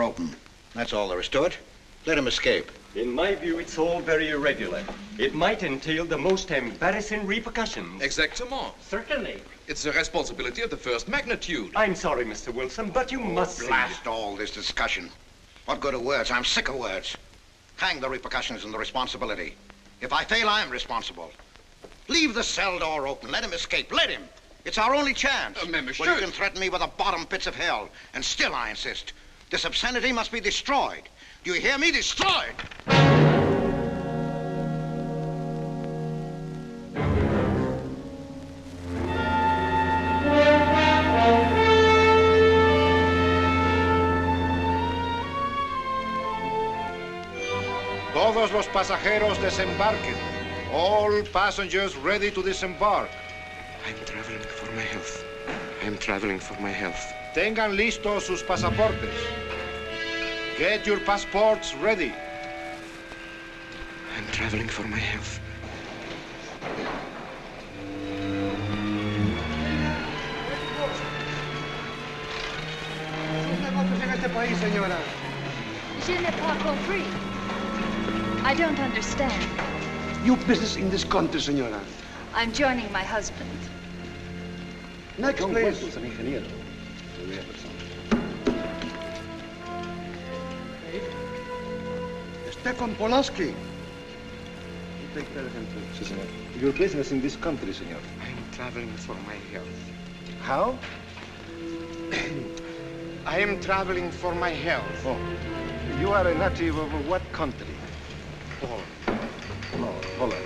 open. That's all there is to it. Let him escape. In my view, it's all very irregular. It might entail the most embarrassing repercussions. Exactement. Certainly. It's a responsibility of the first magnitude. I'm sorry, Mr. Wilson, but you must see. Blast all this discussion. What good are words? I'm sick of words. Hang the repercussions and the responsibility. If I fail, I'm responsible. Leave the cell door open. Let him escape. Let him. It's our only chance. Monsieur. Well, you can threaten me with the bottom pits of hell, and still I insist. This obscenity must be destroyed. Do you hear me? Destroyed! Todos los pasajeros desembarquen. All passengers ready to disembark. I'm traveling for my health. I'm traveling for my health. Tengan listos sus pasaportes. Get your passports ready. I'm traveling for my health. Je n'ai pas compris. I don't understand. Your business in this country, senora. I'm joining my husband. Next, please. Stefan Polaski. You take care of him too, senor. Your business in this country, senor. I'm traveling for my health. How? I am traveling for my health. Oh. You are a native of what country? Holland.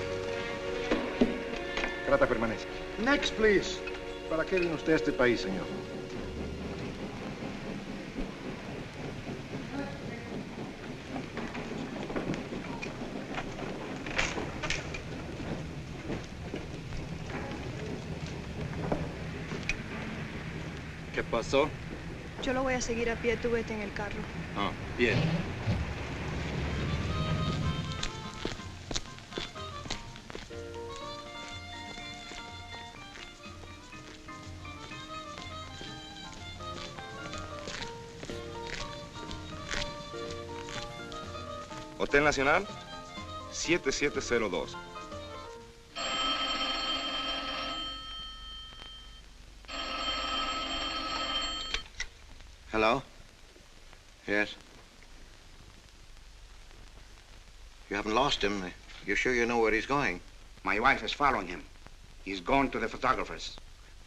Trata permanece. Next, please. ¿Para qué vino usted a este país, señor? ¿Qué pasó? Yo lo voy a seguir a pie, tú vete en el carro. Ah, bien. Hotel Nacional, 7702. Hello? Yes? You haven't lost him. You're sure you know where he's going? My wife is following him. He's gone to the photographer's,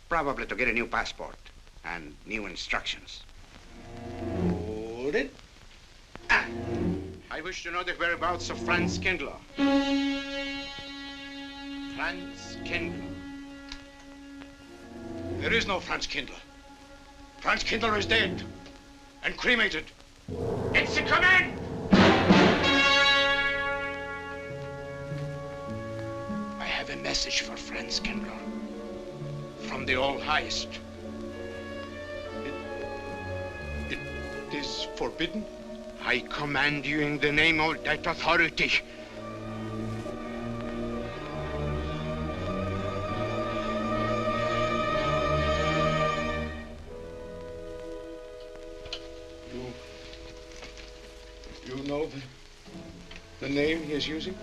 probably to get a new passport and new instructions. Hold it. I wish to know the whereabouts of Franz Kindler. Franz Kindler. There is no Franz Kindler. Franz Kindler is dead and cremated. It's a command! I have a message for Franz Kindler from the All-Highest. It is forbidden? I command you in the name of that authority. You know the name he is using?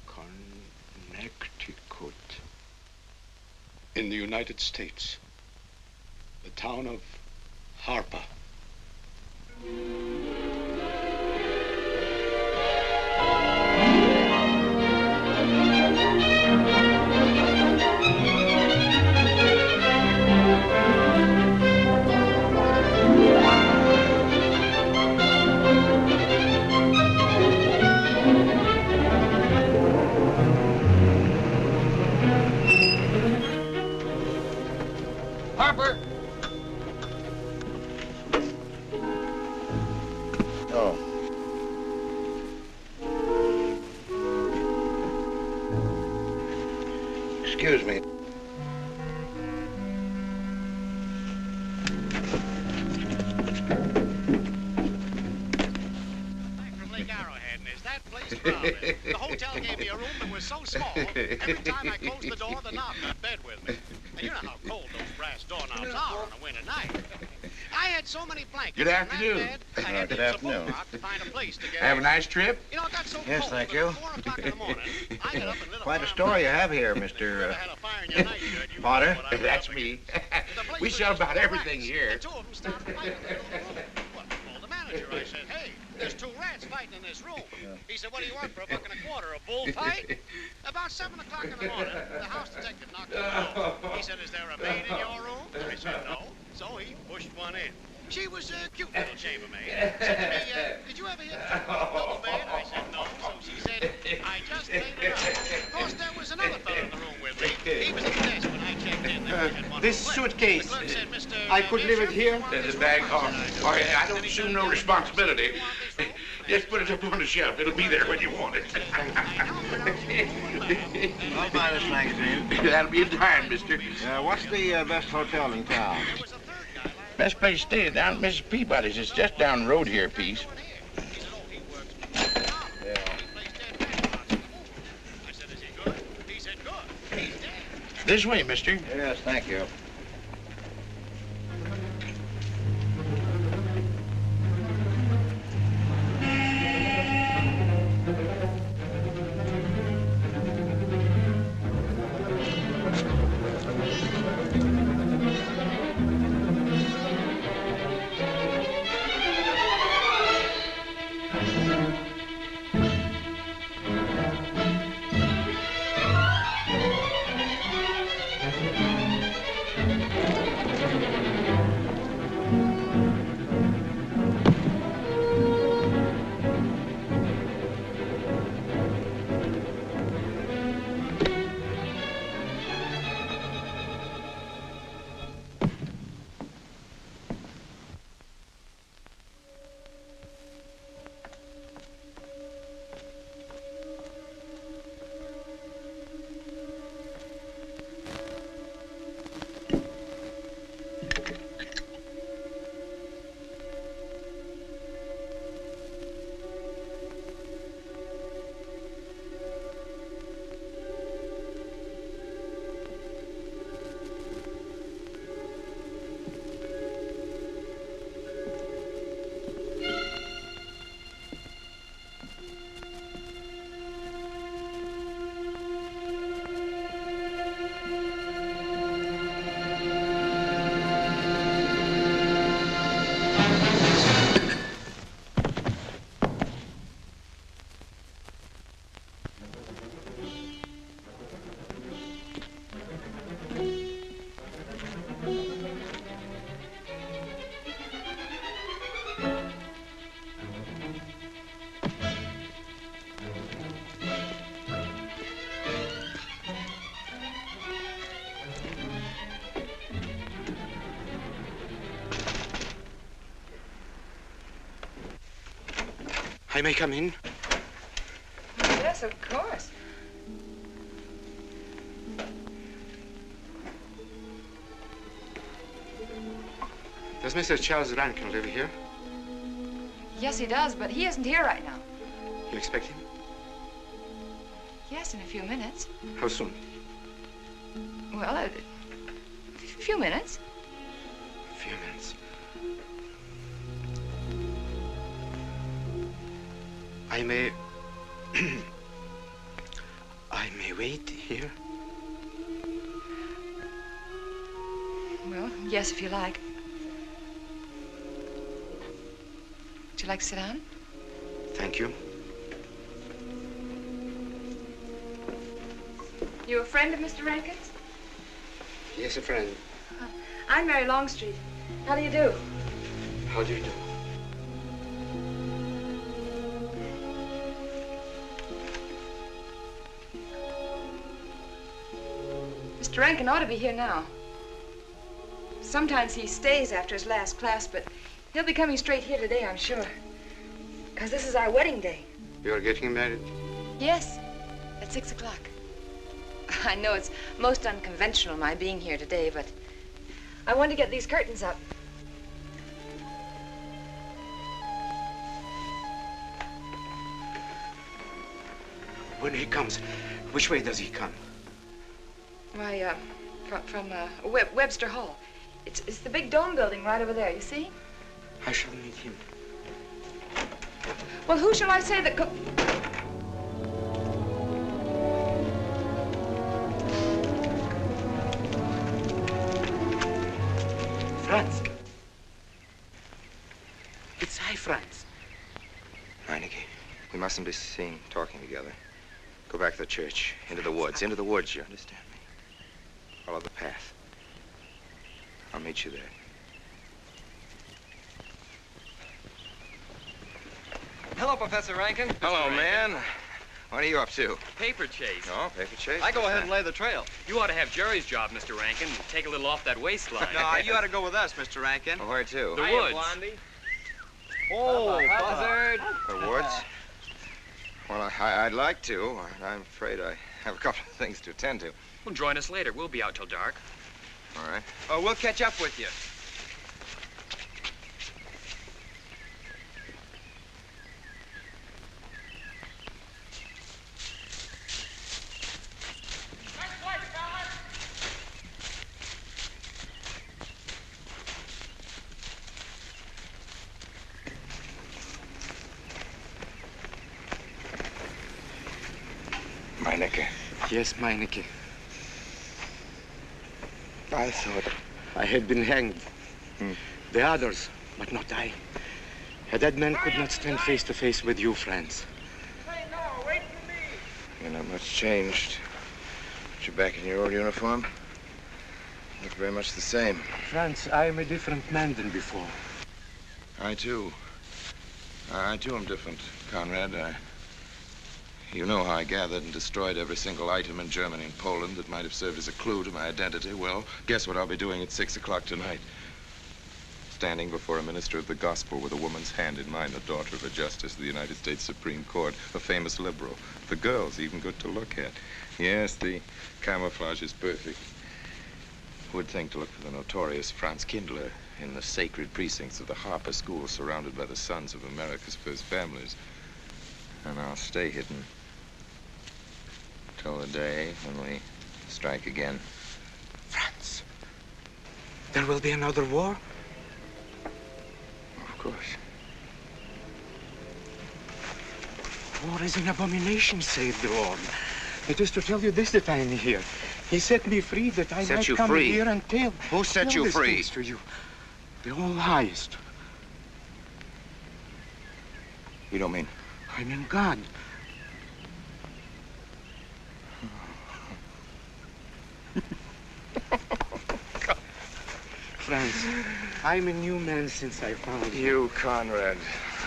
Connecticut. In the United States. The town of Harper. Harper! Oh. Excuse me. Lake Arrowhead, and is that place crowded? The hotel gave me a room that was so small, every time I closed the door, the knob got bed with me. And you know how cold those brass doorknobs are on a winter night. I had so many blankets. Good afternoon. In that bed, I had Good to use a afternoon. boat to find a place to get Have a in. nice trip? You know, it got so Yes, cold thank that you. at 4 o'clock in the morning, I got up and lit a Quite a fire story you myself. have here, If you Mr. ever had a fire in your nightshirt, you Potter. know what I was That's up me. against. The place We was sell just about full of everything rats, here. and two of them started fighting in the middle of the room. Well, I called the manager. I said, hey, there's 2 rats fighting in this room. He said, what do you want for $1.25? A bullfight? About 7 o'clock in the morning, the house detective knocked on the door. He said, is there a maid in your room? I said, no. So he pushed one in. She was a cute little chambermaid. Said to me, did you ever hear the double bed? I said, no. So she said, I just laid it out. Of course, there was another fellow in the room with me. He was at the desk when I checked in. There we had one This room left. suitcase, The clerk said, Mr. I could leave it here? There's a bag off. Oh, yeah, I don't assume no responsibility. Just put it up on the shelf. It'll be there when you want it. I'll buy this magazine. That'll be in time, mister. What's the best hotel in town? Best place to stay is down at Mrs. Peabody's. It's just down the road here a piece. This way, mister. Yes, thank you. I may come in? Yes, of course. Does Mr. Charles Rankin live here? Yes, he does, but he isn't here right now. You expect him? Yes, in a few minutes. How soon? Well, a few minutes. A few minutes. I may... I may wait here? Well, yes, if you like. Would you like to sit down? Thank you. You a friend of Mr. Rankin's? Yes, a friend. I'm Mary Longstreet. How do you do? How do you do? Mr. Rankin ought to be here now. Sometimes he stays after his last class, but he'll be coming straight here today, I'm sure. Because this is our wedding day. You're getting married? Yes, at 6 o'clock. I know it's most unconventional, my being here today, but I want to get these curtains up. When he comes, which way does he come? Why, from Webster Hall. It's the big dome building right over there, you see? I shall meet him. Well, who shall I say that go... Franz. It's I, Franz. Meineke, we mustn't be seen talking together. Go back to the church, into the woods, you understand me? Follow the path. I'll meet you there. Hello, Professor Rankin. Hello, man. What are you up to? Paper chase. No, paper chase? I go ahead and lay the trail. You ought to have Jerry's job, Mr. Rankin, and take a little off that waistline. No, you ought to go with us, Mr. Rankin. Well, where to? The woods. Blondie. Oh, buzzard. The woods? Well, I'd like to. I'm afraid I have a couple of things to attend to. Well, join us later. We'll be out till dark. All right. Oh, we'll catch up with you. Meineke. Yes, Meineke. I thought I had been hanged. The others, but not I. A dead man could not stand face to face with you, Franz. Hey, no, wait for me. You're not much changed. But you're back in your old uniform. Look very much the same. Franz, I am a different man than before. I too am different, Conrad. You know how I gathered and destroyed every single item in Germany and Poland that might have served as a clue to my identity. Well, guess what I'll be doing at 6 o'clock tonight? Standing before a minister of the gospel with a woman's hand in mine, the daughter of a justice of the United States Supreme Court, a famous liberal. The girl's even good to look at. Yes, the camouflage is perfect. Who would think to look for the notorious Franz Kindler in the sacred precincts of the Harper School, surrounded by the sons of America's first families? And I'll stay hidden till the day when we strike again. Franz, there will be another war? Of course. War is an abomination, saith the Lord. It is to tell you this that I am here. He set me free that I might come here and tell. Who set you free? To you. The all highest. You don't mean? I mean God. Franz, I'm a new man since I found you. You, Conrad,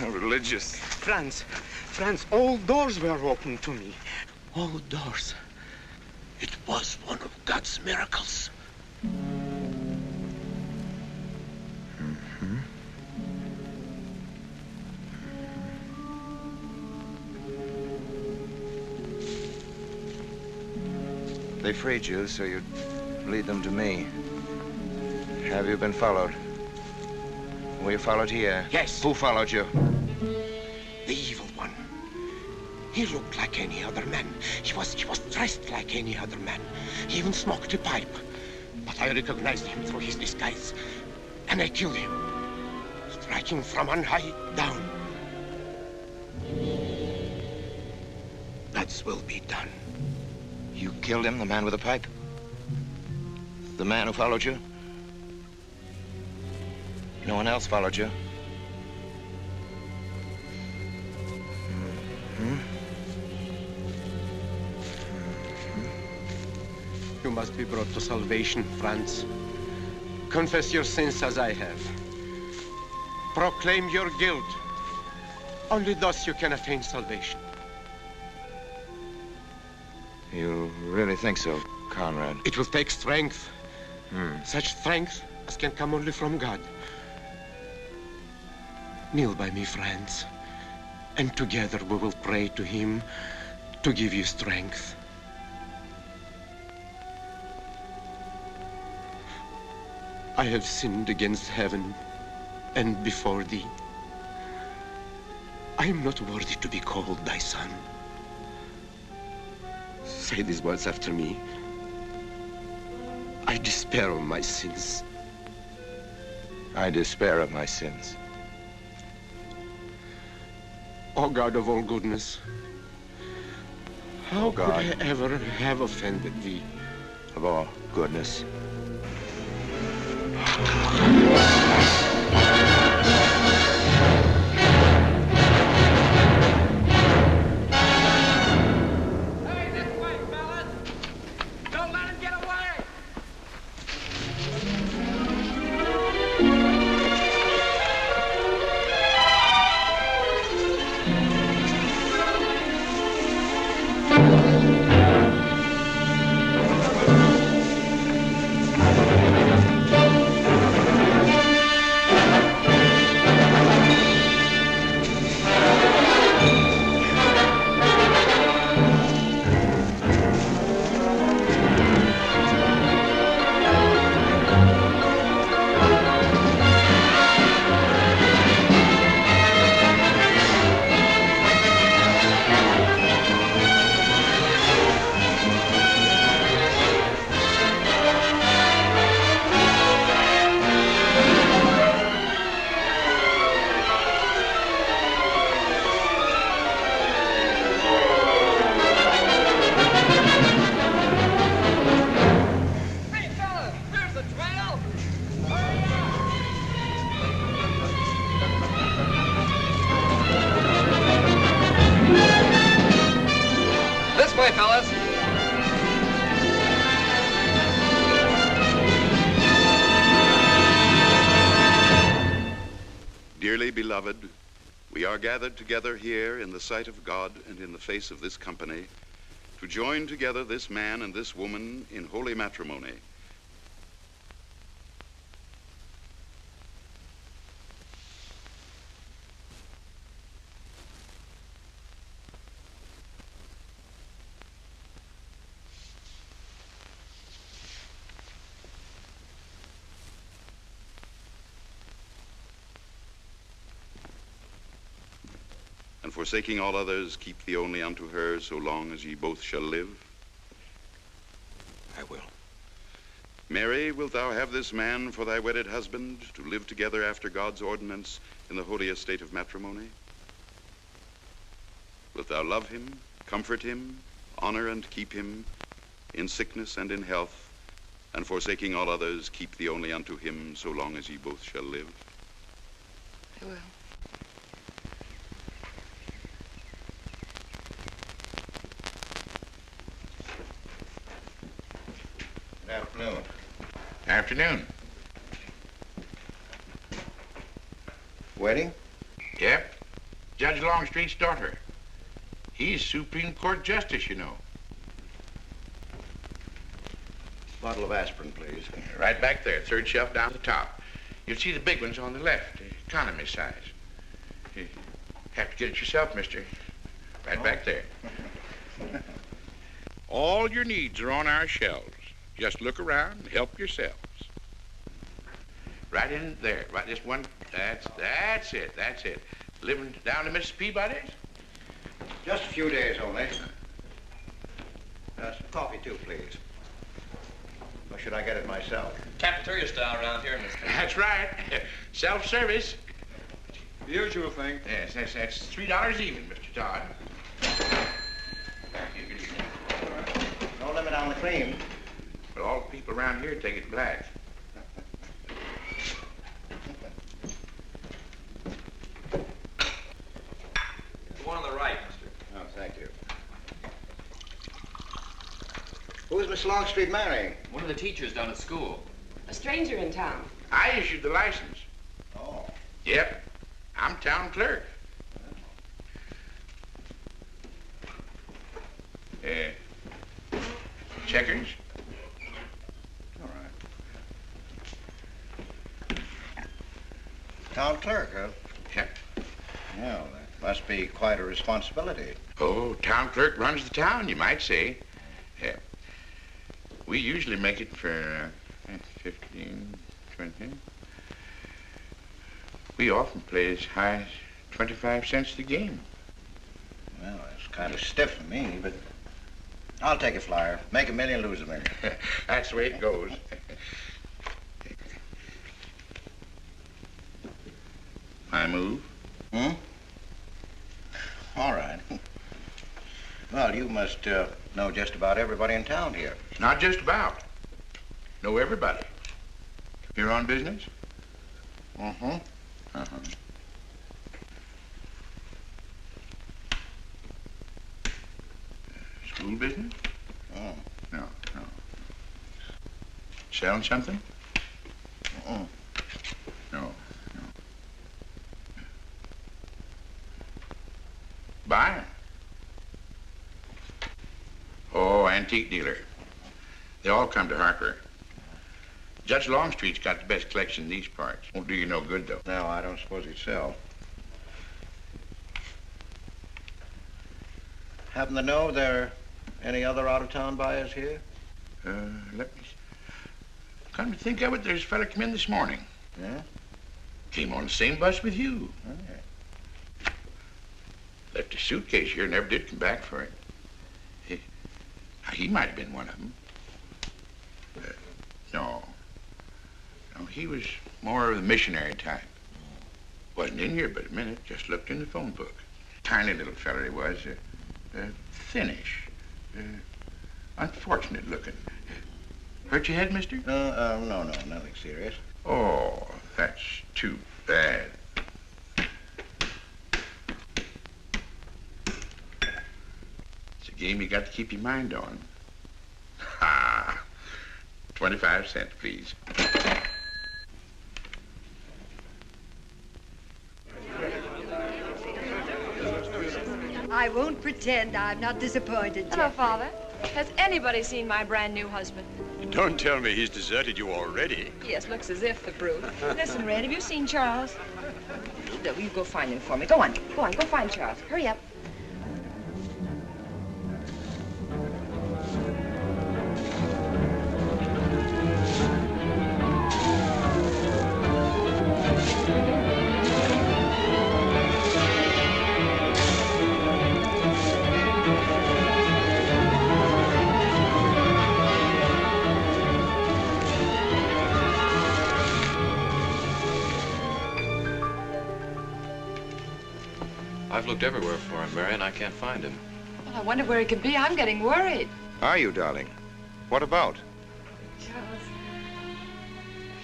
religious. Franz, all doors were open to me. All doors. It was one of God's miracles. They freed you so you'd lead them to me. Have you been followed? Were you followed here? Yes. Who followed you? The evil one. He looked like any other man. He was dressed like any other man. He even smoked a pipe. But I recognized him through his disguise. And I killed him, striking from on high down. God's will be done. You killed him, the man with the pipe? The man who followed you? No one else followed you? You must be brought to salvation, Franz. Confess your sins as I have. Proclaim your guilt. Only thus you can attain salvation. You really think so, Conrad? It will take strength. Such strength as can come only from God. Kneel by me, Franz, and together we will pray to him to give you strength. I have sinned against heaven and before thee. I am not worthy to be called thy son. say these words after me. I despair of my sins. I despair of my sins. O God of all goodness, how could I ever have offended thee? Of all goodness. Hey, this way, fellas! Don't let him get away! fellas. Dearly beloved, we are gathered together here in the sight of God and in the face of this company to join together this man and this woman in holy matrimony. And forsaking all others, keep thee only unto her so long as ye both shall live? I will. Mary, wilt thou have this man for thy wedded husband, to live together after God's ordinance in the holy estate of matrimony? Wilt thou love him, comfort him, honor and keep him in sickness and in health, and forsaking all others, keep thee only unto him so long as ye both shall live? I will. Good afternoon. Afternoon. Wedding? Yep. Judge Longstreet's daughter. He's Supreme Court Justice, you know. Bottle of aspirin, please. Right back there, third shelf down the top. You'll see the big ones on the left, the economy size. You have to get it yourself, mister. Right back there. All your needs are on our shelves. Just look around and help yourselves. Right in there, right this one, that's it. Living down to Mrs. Peabody's? Just a few days only. Some coffee too, please. Or should I get it myself? Cafeteria style around here, mister. That's right. Self-service. The usual thing. Yes, that's $3 even, Mr. Todd. No limit on the cream. But all the people around here take it black. The one on the right, mister. Oh, thank you. Who is Miss Longstreet marrying? One of the teachers down at school. A stranger in town. I issued the license. Oh. Yep. I'm town clerk. Checkers? All right. Town clerk, huh? Yep. Well, that must be quite a responsibility. Oh, town clerk runs the town, you might say. Yeah. We usually make it for 15, 20. We often play as high as 25 cents the game. Well, that's kind of stiff for me, but I'll take a flyer. Make $1 million, lose $1 million. That's the way it goes. My move? Hmm? All right. Well, you must know just about everybody in town here. Not just about. Know everybody. You're on business? Mm-hmm. Uh-huh. School business? Oh. No. Selling something? No. Buying? Oh, antique dealer. They all come to Harper. Judge Longstreet's got the best collection in these parts. Won't do you no good, though. No, I don't suppose he'd sell. Happen to know there are any other out-of-town buyers here? Let me... Come to think of it, there's a fella come in this morning. Yeah? Came on the same bus with you. Okay. Left his suitcase here, never did come back for it. He might have been one of them. No, he was more of the missionary type. Wasn't in here but a minute, just looked in the phone book. Tiny little fella he was, thinnish, unfortunate looking. Hurt your head, mister? No, nothing serious. Oh, that's too bad. It's a game you got to keep your mind on. Ha! 25 cents, please. I won't pretend I'm not disappointed, Hello, Jeffrey. Father. Has anybody seen my brand new husband? Don't tell me he's deserted you already. Yes, looks as if, the brute. Listen, Red, have you seen Charles? No, you go find him for me. Go on, go find Charles. Hurry up. I've looked everywhere for him, Mary, and I can't find him. Well, I wonder where he could be. I'm getting worried. Are you, darling? What about? Charles,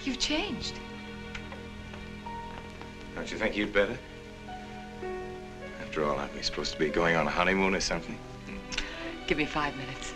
you've changed. Don't you think you'd better? After all, aren't we supposed to be going on a honeymoon or something? Give me 5 minutes.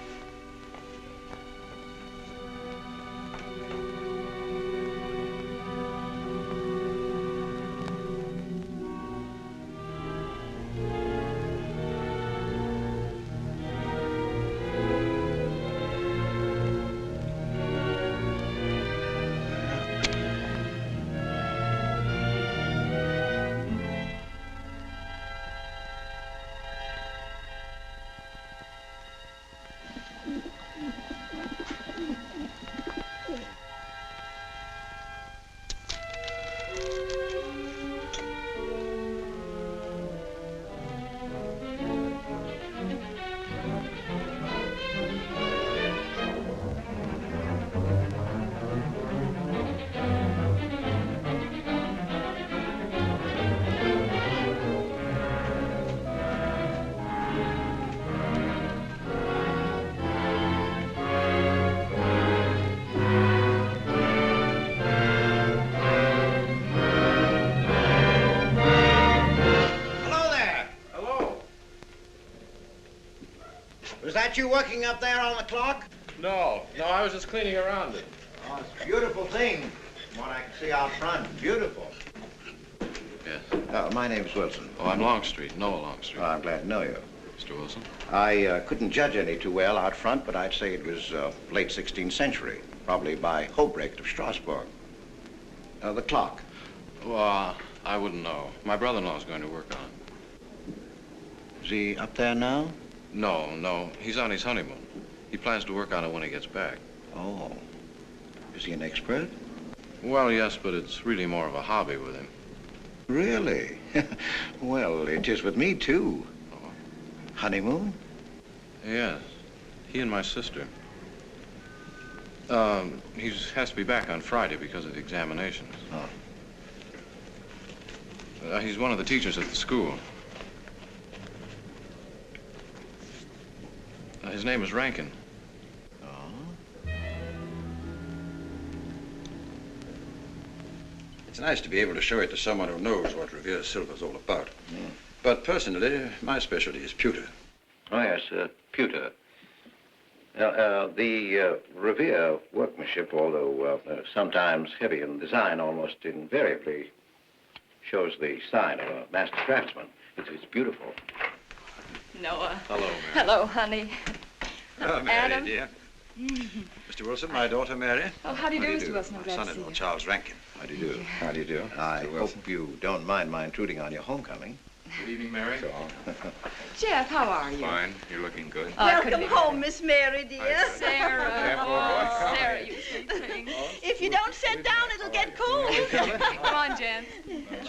Was that you working up there on the clock? No, I was just cleaning around it. Oh, it's a beautiful thing. From what I can see out front, beautiful. Yes. My name's Wilson. Oh, I'm Longstreet, Noah Longstreet. Oh, I'm glad to know you. Mr. Wilson? I couldn't judge any too well out front, but I'd say it was late 16th century, probably by Hobrecht of Strasbourg. The clock. Well, I wouldn't know. My brother-in-law's going to work on it. Is he up there now? No. He's on his honeymoon. He plans to work on it when he gets back. Oh. Is he an expert? Well, yes, but it's really more of a hobby with him. Really? Well, it is with me, too. Oh. Honeymoon? Yes. He and my sister. He has to be back on Friday because of the examinations. Oh. He's one of the teachers at the school. His name is Rankin. It's nice to be able to show it to someone who knows what Revere Silver's all about. But personally, my specialty is pewter. Oh, yes, pewter. The Revere workmanship, although sometimes heavy in design, almost invariably shows the sign of a master craftsman. It's beautiful. Noah. Hello, Mary. Hello, honey. Oh, Mary, Adam. dear. Mr. Wilson, my daughter, Mary. Oh, how do you do, Mr. Wilson? I'm My glad to see son-in-law, you. Charles Rankin. How do you do? How do you do? I Mr. Wilson. hope you don't mind my intruding on your homecoming. Good evening, Mary. Jeff, how are you? Fine. You're looking good. Welcome home, Miss Mary, dear. Sarah. Oh, Sarah, you sweet thing. If you don't sit down, it'll get cold. Come on, Jen.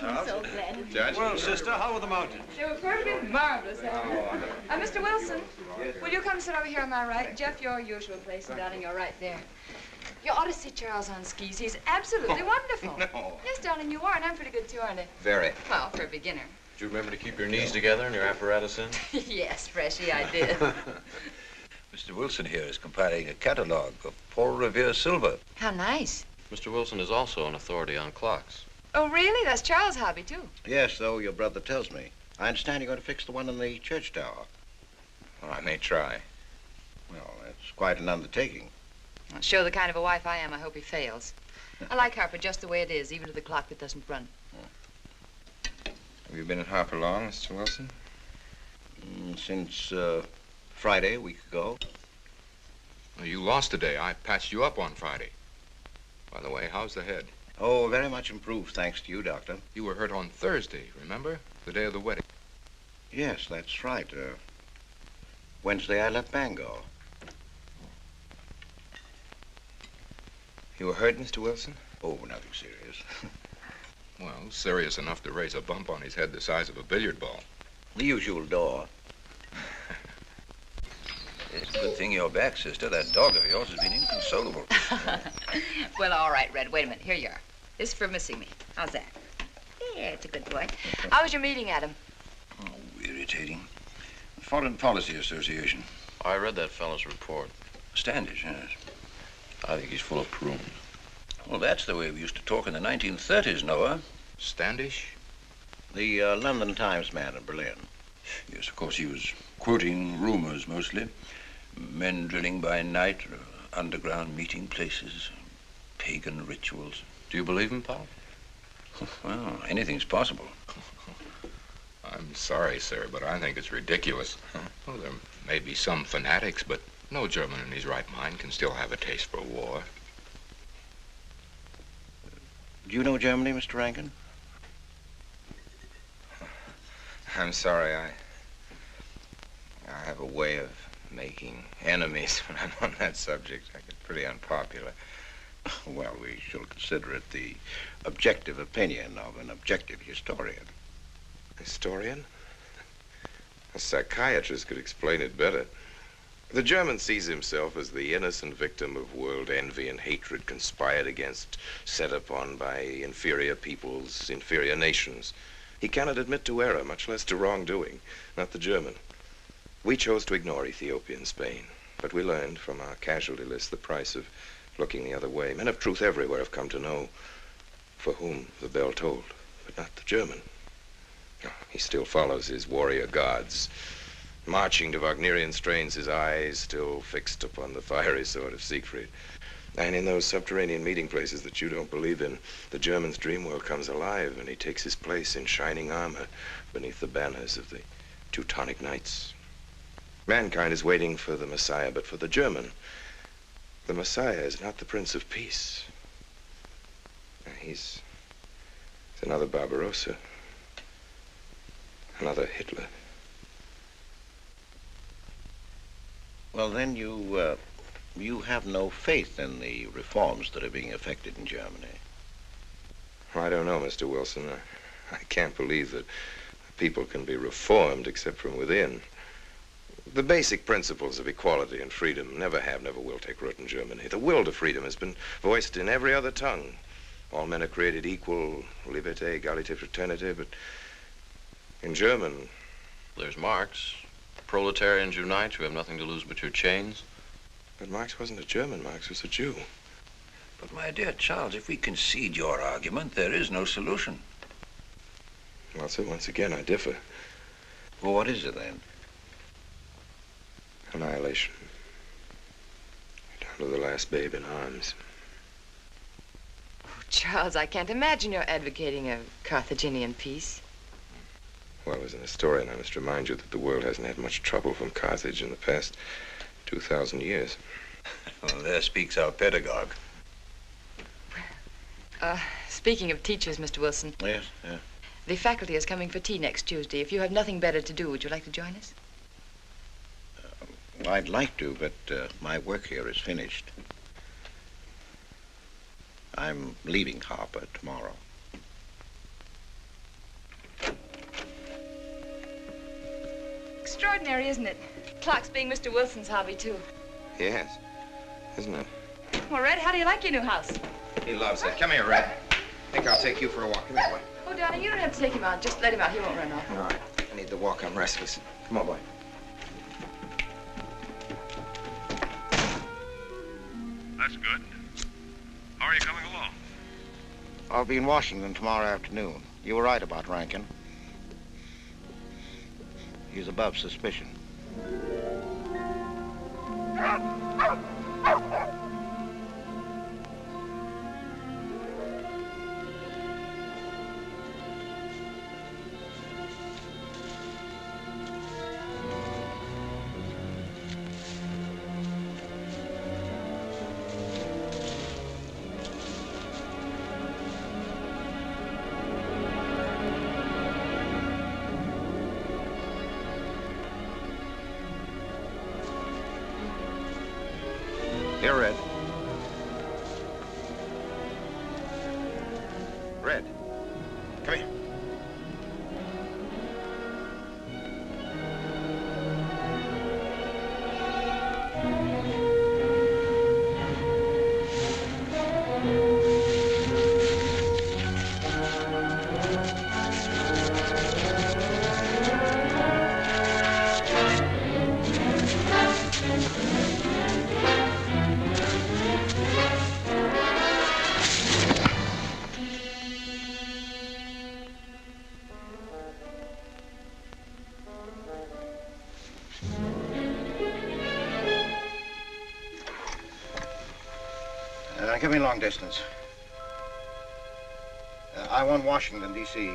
I'm so glad. Judge. Well, sister, how were the mountains? They were perfectly marvelous. Mr. Wilson, will you come sit over here on my right? Jeff, your usual place, and darling, you're right there. You ought to see Charles on skis. He's absolutely wonderful. No. Yes, darling, you are, and I'm pretty good too, aren't I? Very. Well, for a beginner. Did you remember to keep your knees together and your apparatus in? Yes, Freshy, I did. Mr. Wilson here is compiling a catalogue of Paul Revere silver. How nice. Mr. Wilson is also an authority on clocks. Oh, really? That's Charles' hobby, too. Yes, so your brother tells me. I understand you're going to fix the one in the church tower. Well, I may try. Well, that's quite an undertaking. Well, show the kind of a wife I am, I hope he fails. I like Harper just the way it is, even to the clock that doesn't run. Have you been at Harper long, Mr. Wilson? Since Friday, a week ago. Well, you lost today. I patched you up on Friday. By the way, how's the head? Oh, very much improved, thanks to you, Doctor. You were hurt on Thursday, remember? The day of the wedding. Yes, that's right. Wednesday, I left Bangor. You were hurt, Mr. Wilson? Oh, nothing serious. Well, serious enough to raise a bump on his head the size of a billiard ball. The usual door. It's a good thing you're back, sister. That dog of yours has been inconsolable. Well, all right, Red. Wait a minute. Here you are. This is for missing me. How's that? Yeah, it's a good boy. How was your meeting, Adam? Oh, irritating. Foreign Policy Association. I read that fellow's report. Standish, yes. I think he's full of prunes. Well, that's the way we used to talk in the 1930s, Noah. Standish? The London Times man in Berlin. Yes, of course, he was quoting rumors mostly. Men drilling by night, underground meeting places, pagan rituals. Do you believe him, Paul? Well, anything's possible. I'm sorry, sir, but I think it's ridiculous. Well, there may be some fanatics, but no German in his right mind can still have a taste for war. Do you know Germany, Mr. Rankin? I'm sorry, I have a way of making enemies when I'm on that subject. I get pretty unpopular. Well, we shall consider it the objective opinion of an objective historian. Historian? A psychiatrist could explain it better. The German sees himself as the innocent victim of world envy and hatred conspired against, set upon by inferior peoples, inferior nations. He cannot admit to error, much less to wrongdoing, not the German. We chose to ignore Ethiopia and Spain, but we learned from our casualty list the price of looking the other way. Men of truth everywhere have come to know for whom the bell tolled, but not the German. He still follows his warrior gods, marching to Wagnerian strains, his eyes still fixed upon the fiery sword of Siegfried. And in those subterranean meeting places that you don't believe in, the German's dream world comes alive, and he takes his place in shining armor beneath the banners of the Teutonic Knights. Mankind is waiting for the Messiah, but for the German, the Messiah is not the Prince of Peace. He's another Barbarossa, another Hitler. Well, then you have no faith in the reforms that are being effected in Germany. Well, I don't know, Mr. Wilson. I can't believe that people can be reformed except from within. The basic principles of equality and freedom never have, never will take root in Germany. The will to freedom has been voiced in every other tongue. All men are created equal, liberté, égalité, fraternité, but in German... There's Marx. Proletarians unite, you have nothing to lose but your chains. But Marx wasn't a German, Marx was a Jew. But my dear Charles, if we concede your argument, there is no solution. Well, sir, once again, I differ. Well, what is it then? Annihilation. Down to the last babe in arms. Oh, Charles, I can't imagine you're advocating a Carthaginian peace. Well, as an historian, I must remind you that the world hasn't had much trouble from Carthage in the past 2,000 years. Well, there speaks our pedagogue. Speaking of teachers, Mr. Wilson. Yes, yeah. The faculty is coming for tea next Tuesday. If you have nothing better to do, would you like to join us? Well, I'd like to, but my work here is finished. I'm leaving Harper tomorrow. Extraordinary, isn't it? Clocks being Mr. Wilson's hobby, too. Yes, isn't it? Well, Red, how do you like your new house? He loves it. Come here, Red. I think I'll take you for a walk. Come here, boy. Oh, darling, you don't have to take him out. Just let him out. He won't run off. All right. I need the walk. I'm restless. Come on, boy. That's good. How are you coming along? I'll be in Washington tomorrow afternoon. You were right about Rankin. He's above suspicion. Here, Red. Red. Come here. Give me long distance. I want Washington, D.C.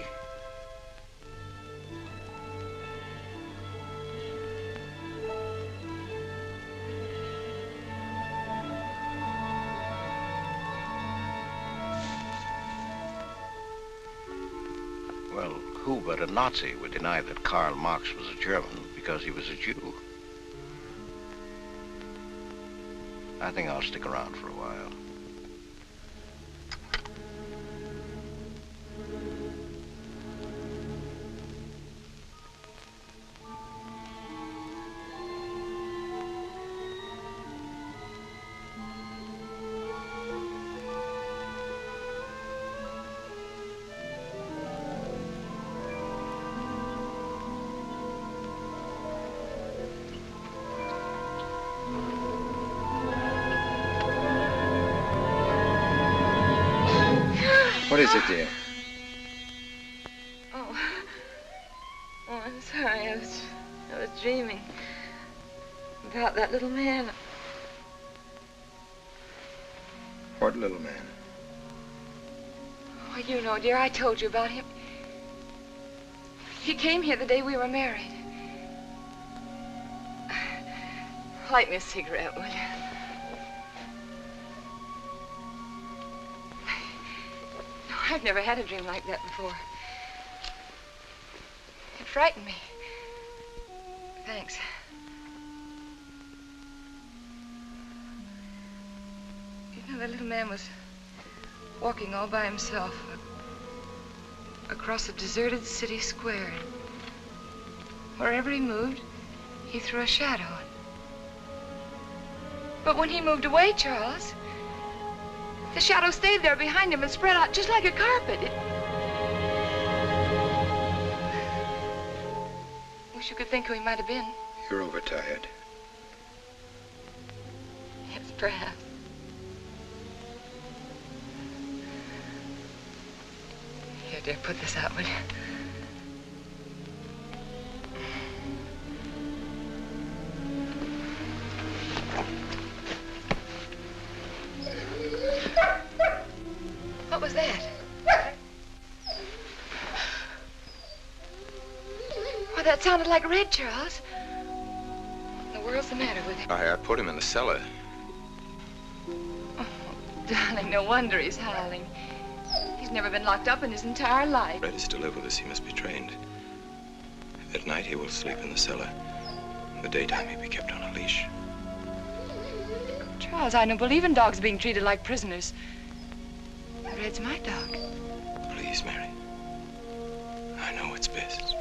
Well, who but a Nazi would deny that Karl Marx was a German because he was a Jew? I think I'll stick around for a while. What is it, dear? Oh, I'm sorry. I was dreaming about that little man. What little man? Oh, you know, dear, I told you about him. He came here the day we were married. Light me a cigarette, will you? I've never had a dream like that before. It frightened me. Thanks. You know, the little man was walking all by himself across a deserted city square. Wherever he moved, He threw a shadow. But when he moved away, Charles, the shadow stayed there behind him and spread out just like a carpet. Wish you could think who he might have been. You're overtired. Yes, perhaps. Here, dear, put this out, will you? What was that? Well, that sounded like Red, Charles. What in the world's the matter with him? I put him in the cellar. Oh, darling, no wonder he's howling. He's never been locked up in his entire life. Red is to live with us. He must be trained. At night, he will sleep in the cellar. In the daytime, he'll be kept on a leash. Charles, I don't believe in dogs being treated like prisoners. Red's my dog. Please, Mary. I know what's best.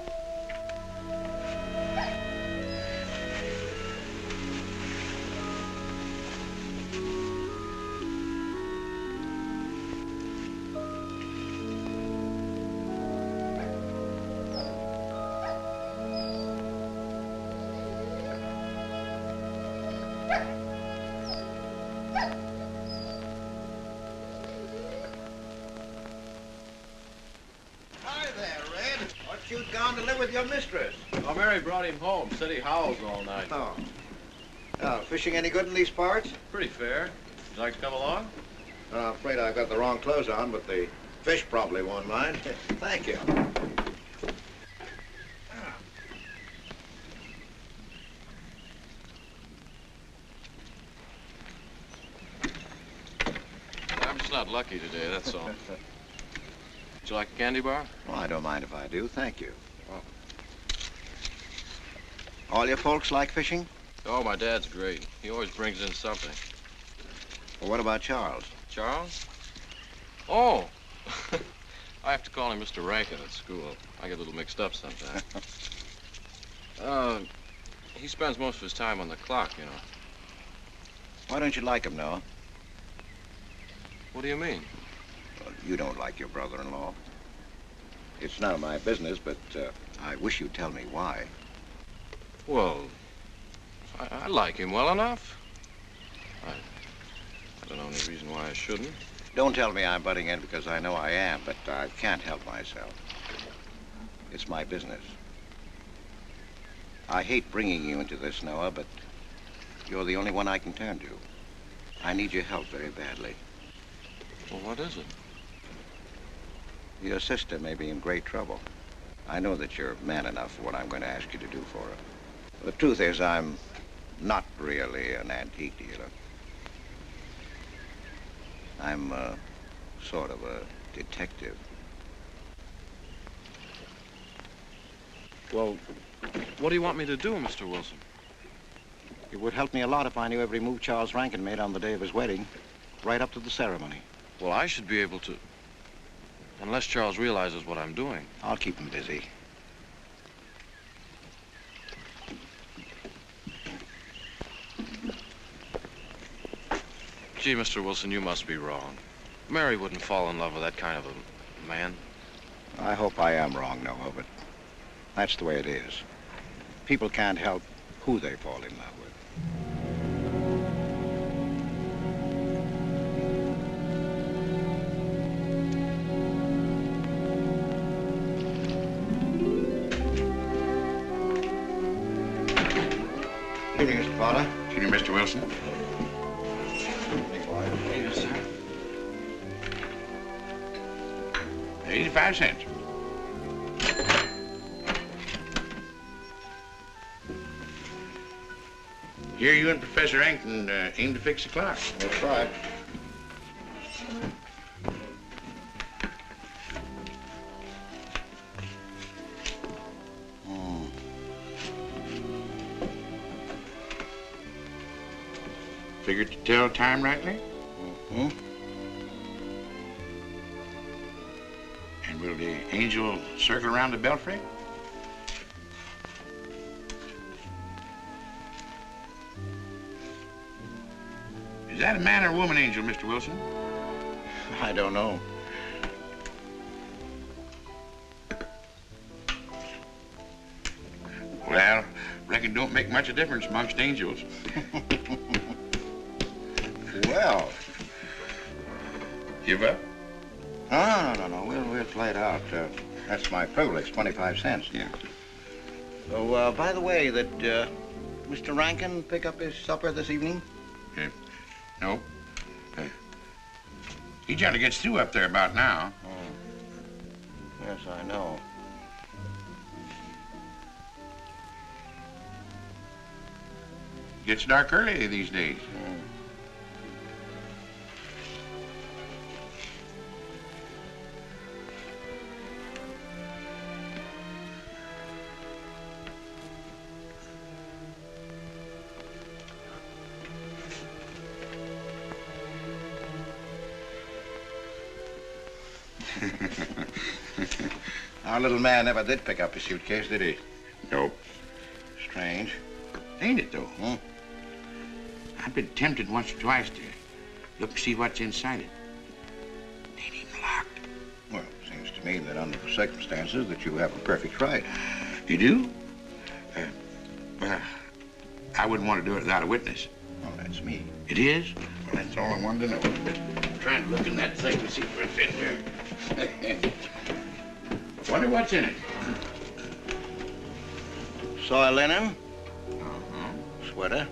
You'd gone to live with your mistress. Oh, Mary brought him home. Said he howls all night. Oh. Fishing any good in these parts? Pretty fair. Would you like to come along? I'm afraid I've got the wrong clothes on, but the fish probably won't mind. Thank you. I'm just not lucky today, that's all. Would you like a candy bar? Well, I don't mind if I do. Thank you. All your folks like fishing? Oh, my dad's great. He always brings in something. Well, what about Charles? Charles? Oh! I have to call him Mr. Rankin at school. I get a little mixed up sometimes. He spends most of his time on the clock, you know. Why don't you like him, Noah? What do you mean? Well, you don't like your brother-in-law. It's none of my business, but I wish you'd tell me why. Well, I like him well enough. I don't know any reason why I shouldn't. Don't tell me I'm butting in because I know I am, but I can't help myself. It's my business. I hate bringing you into this, Noah, but you're the only one I can turn to. I need your help very badly. Well, what is it? Your sister may be in great trouble. I know that you're man enough for what I'm going to ask you to do for her. The truth is, I'm not really an antique dealer. I'm sort of a detective. Well, what do you want me to do, Mr. Wilson? It would help me a lot if I knew every move Charles Rankin made on the day of his wedding, right up to the ceremony. Well, I should be able to, unless Charles realizes what I'm doing. I'll keep him busy. Gee, Mr. Wilson, you must be wrong. Mary wouldn't fall in love with that kind of a man. I hope I am wrong, Noah, but that's the way it is. People can't help who they fall in love with. Good evening, Mr. Potter. Good evening, Mr. Wilson. 85 cents. Here you and Professor Rankin aim to fix the clock. We'll try. Figured to tell time rightly? Mm-hmm. And will the angel circle around the belfry? that a man or a woman angel, Mr. Wilson? I don't know. Well, reckon don't make much of a difference amongst angels. Well. Give up? No. We'll play it out. That's my privilege, 25 cents. Yeah. So, by the way, did Mr. Rankin pick up his supper this evening? No. He generally gets through up there about now. Oh. Yes, I know. Gets dark early these days. Our little man never did pick up his suitcase, did he? Nope. Strange. Ain't it, though? I've been tempted once or twice to look and see what's inside it. Ain't even locked. Well, it seems to me that under the circumstances that you have a perfect right. You do? Well, I wouldn't want to do it without a witness. Well, that's me. It is? Well, that's all I wanted to know. I'm trying to look in that thing to see what's in there. Wonder what's in it. Soy linen. Sweater.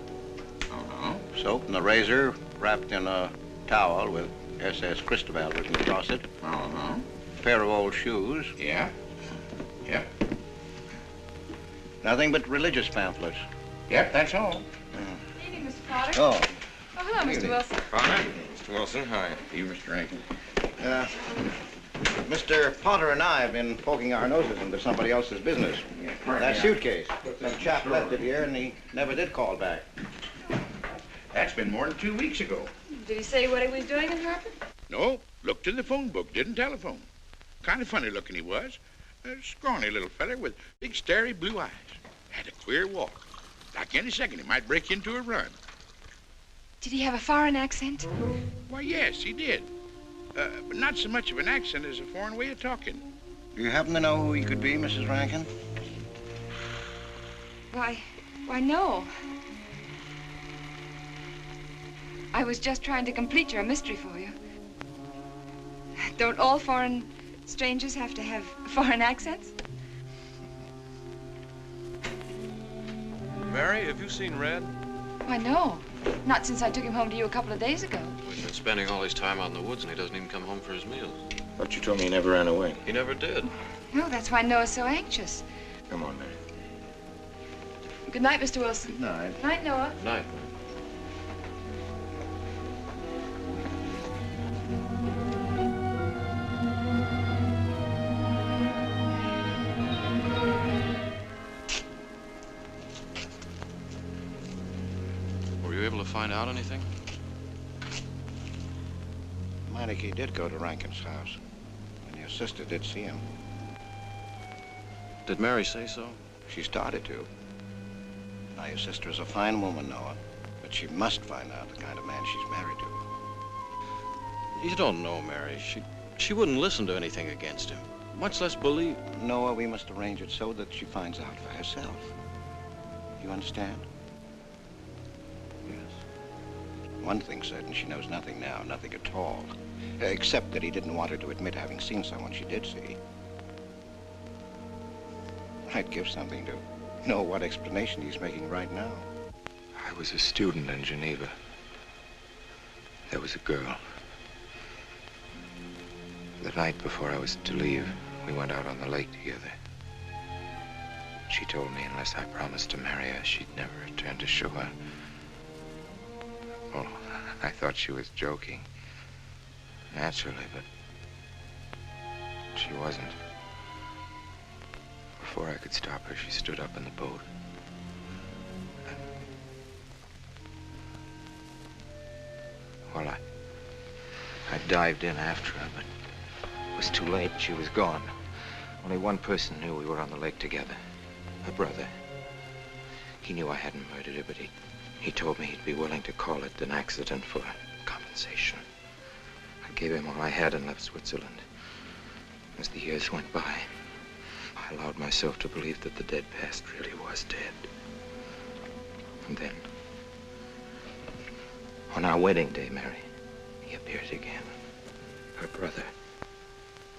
Soap and a razor wrapped in a towel with SS Cristobal written across it. Pair of old shoes. Yeah. Yep. Nothing but religious pamphlets. Yep, that's all. Good evening, Mr. Potter. Oh. Oh, hello, Mr. Wilson. Potter? Mr. Wilson, hi. You, Mr. Rankin. Mr. Potter and I have been poking our noses into somebody else's business. That suitcase. Some chap left it here and he never did call back. That's been more than 2 weeks ago. Did he say what he was doing in Hartford? No, looked in the phone book, didn't telephone. Kind of funny looking he was. A scrawny little feller with big starry blue eyes. Had a queer walk. Like any second he might break into a run. Did he have a foreign accent? Why, yes, he did. But not so much of an accent as a foreign way of talking. Do you happen to know who he could be, Mrs. Rankin? Why, no. I was just trying to complete your mystery for you. Don't all foreign strangers have to have foreign accents? Mary, have you seen Red? Why, no. Not since I took him home to you a couple of days ago. We've been spending all his time out in the woods, and he doesn't even come home for his meals. But you told me he never ran away. He never did. No, that's why Noah's so anxious. Come on, Mary. Good night, Mr. Wilson. Good night. Night, Noah. Night. Were you able to find out anything? Meineke did go to Rankin's house, and your sister did see him. Did Mary say so? She started to. Now, your sister is a fine woman, Noah, but she must find out the kind of man she's married to. You don't know, Mary. She wouldn't listen to anything against him, much less believe. Noah, we must arrange it so that she finds out for herself. You understand? Yes. One thing's certain, she knows nothing now, nothing at all. Except that he didn't want her to admit having seen someone she did see. I'd give something to know what explanation he's making right now. I was a student in Geneva. There was a girl. The night before I was to leave, we went out on the lake together. She told me unless I promised to marry her, she'd never return to shore. Well, I thought she was joking. Naturally, but she wasn't. Before I could stop her, she stood up in the boat. Well, I dived in after her, but it was too late. She was gone. Only one person knew we were on the lake together. Her brother. He knew I hadn't murdered her, but he He told me he'd be willing to call it an accident for compensation. I gave him all I had and left Switzerland. As the years went by, I allowed myself to believe that the dead past really was dead. And then, on our wedding day, Mary, he appeared again. Her brother,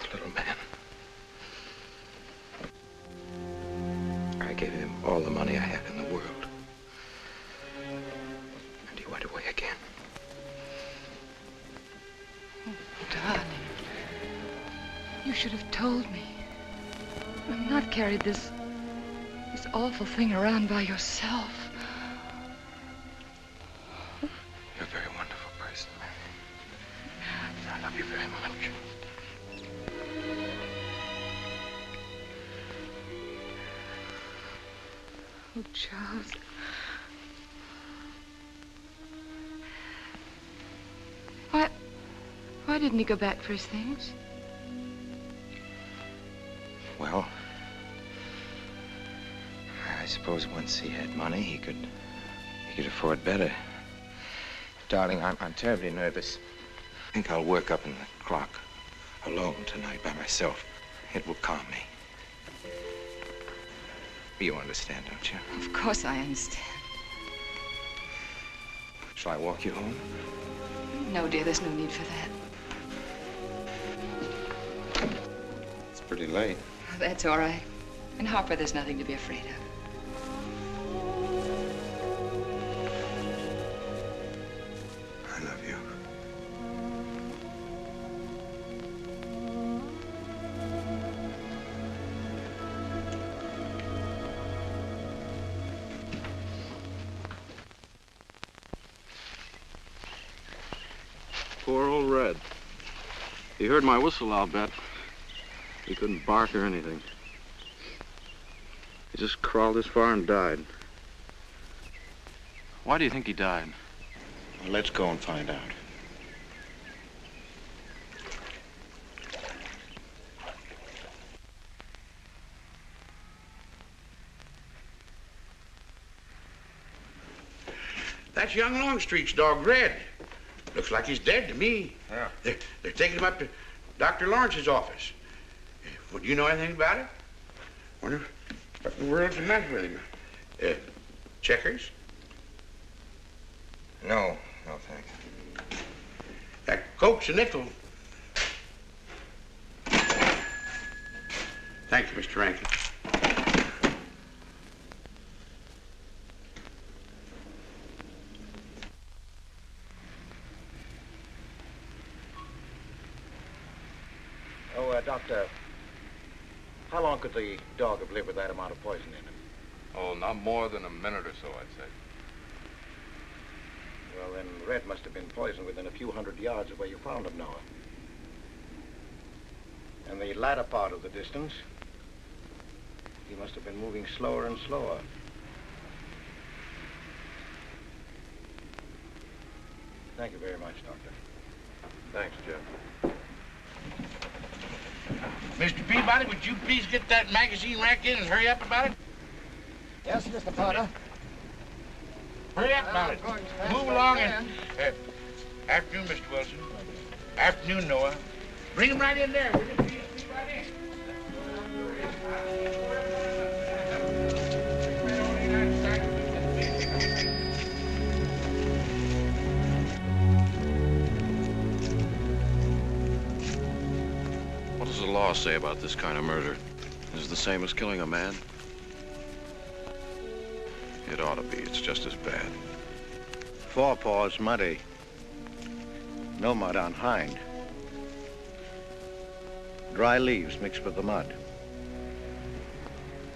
the little man. I gave him all the money I had in the world. And he went away again. Oh, darling. You should have told me. And not carried this awful thing around by yourself. You're a very wonderful person, Mary. I love you very much. Oh, Charles. Why didn't he go back for his things? Well, I suppose once he had money, he could afford better. Darling, I'm terribly nervous. I think I'll work up in the clock alone tonight by myself. It will calm me. You understand, don't you? Of course I understand. Shall I walk you home? No, dear, there's no need for that. It's pretty late. That's all right. In Harper, there's nothing to be afraid of. I love you. Poor old Red. He heard my whistle, I'll bet. He couldn't bark or anything. He just crawled this far and died. Why do you think he died? Well, let's go and find out. That's young Longstreet's dog, Red. Looks like he's dead to me. Yeah. They're taking him up to Dr. Lawrence's office. Would you know anything about it? Wonder what in the world's the matter with him? Checkers? No, thanks. Cokes and nickel. Thank you, Mr. Rankin. Doctor, how long could the dog have lived with that amount of poison in him? Oh, not more than a minute or so, I'd say. Well, then Red must have been poisoned within a few hundred yards of where you found him, Noah. And the latter part of the distance, he must have been moving slower and slower. Thank you very much, Doctor. Thanks, Jeff. Mr. Peabody, would you please get that magazine rack in and hurry up about it? Yes, Mr. Potter. Hurry up about it. Move along and... afternoon, Mr. Wilson. Afternoon, Noah. Bring him right in there, will you? Please right in. What does the law say about this kind of murder? Is it the same as killing a man? It ought to be. It's just as bad. Forepaws muddy. No mud on hind. Dry leaves mixed with the mud.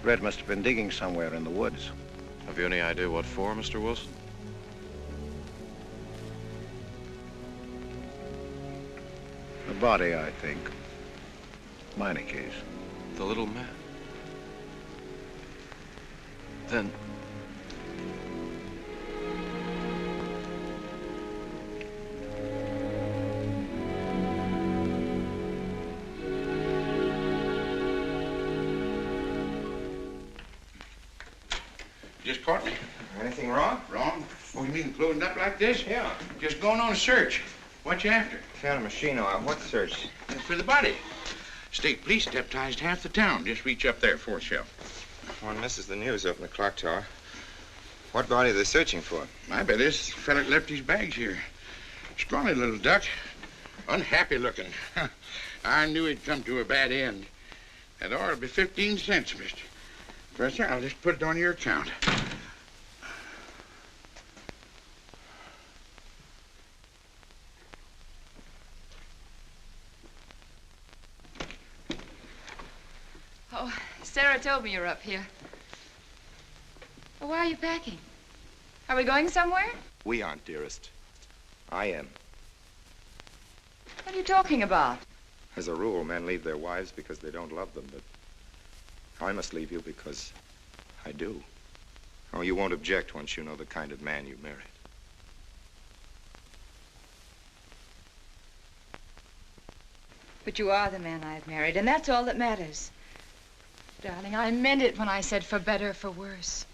Red must have been digging somewhere in the woods. Have you any idea what for, Mr. Wilson? The body, I think. Minor case. The little man. Then... Just caught me. Anything wrong? Wrong? Oh, you mean loading up like this? Yeah. Just going on a search. What you after? Found a machine oil. What search? For the body. State police deputized half the town. Just reach up there, fourth shelf. One misses the news up in the clock tower. What body are they searching for? I bet this fella left his bags here. Scrawny little duck. Unhappy looking. I knew he'd come to a bad end. That ought to be 15 cents, mister. Professor, I'll just put it on your account. Oh, Sarah told me you were up here. Well, why are you packing? Are we going somewhere? We aren't, dearest. I am. What are you talking about? As a rule, men leave their wives because they don't love them, but I must leave you because I do. Oh, you won't object once you know the kind of man you married. But you are the man I've married, and that's all that matters. Darling, I meant it when I said for better or for worse.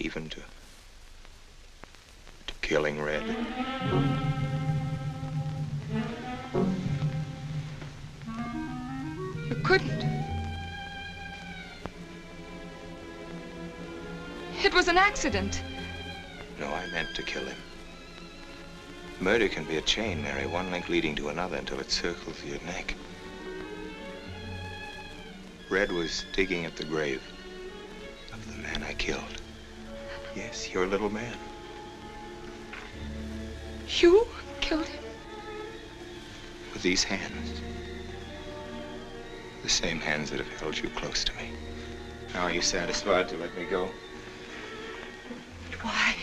Even to killing Red. You couldn't. It was an accident. No, I meant to kill him. Murder can be a chain, Mary, one link leading to another until it circles your neck. Red was digging at the grave of the man I killed. Yes, your little man. You killed him? With these hands. The same hands that have held you close to me. Now are you satisfied to let me go? Why?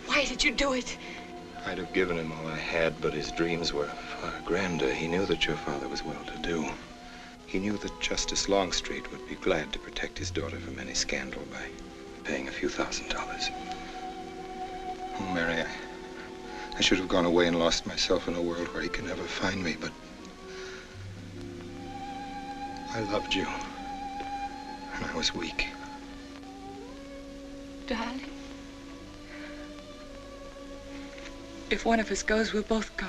Why did you do it? I'd have given him all I had, but his dreams were far grander. He knew that your father was well-to-do. He knew that Justice Longstreet would be glad to protect his daughter from any scandal by paying a few $1,000s. Oh, Mary, I should have gone away and lost myself in a world where he could never find me, but I loved you, and I was weak. Darling, if one of us goes, we'll both go.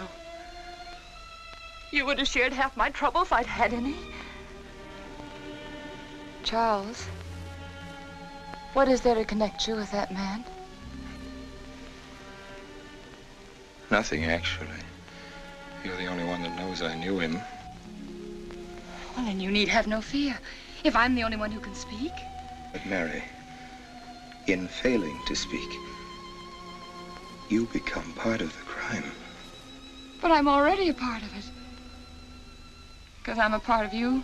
You would have shared half my trouble if I'd had any. Charles, what is there to connect you with that man? Nothing, actually. You're the only one that knows I knew him. Well, then you need have no fear. If I'm the only one who can speak. But Mary, in failing to speak, you become part of the crime. But I'm already a part of it. Because I'm a part of you.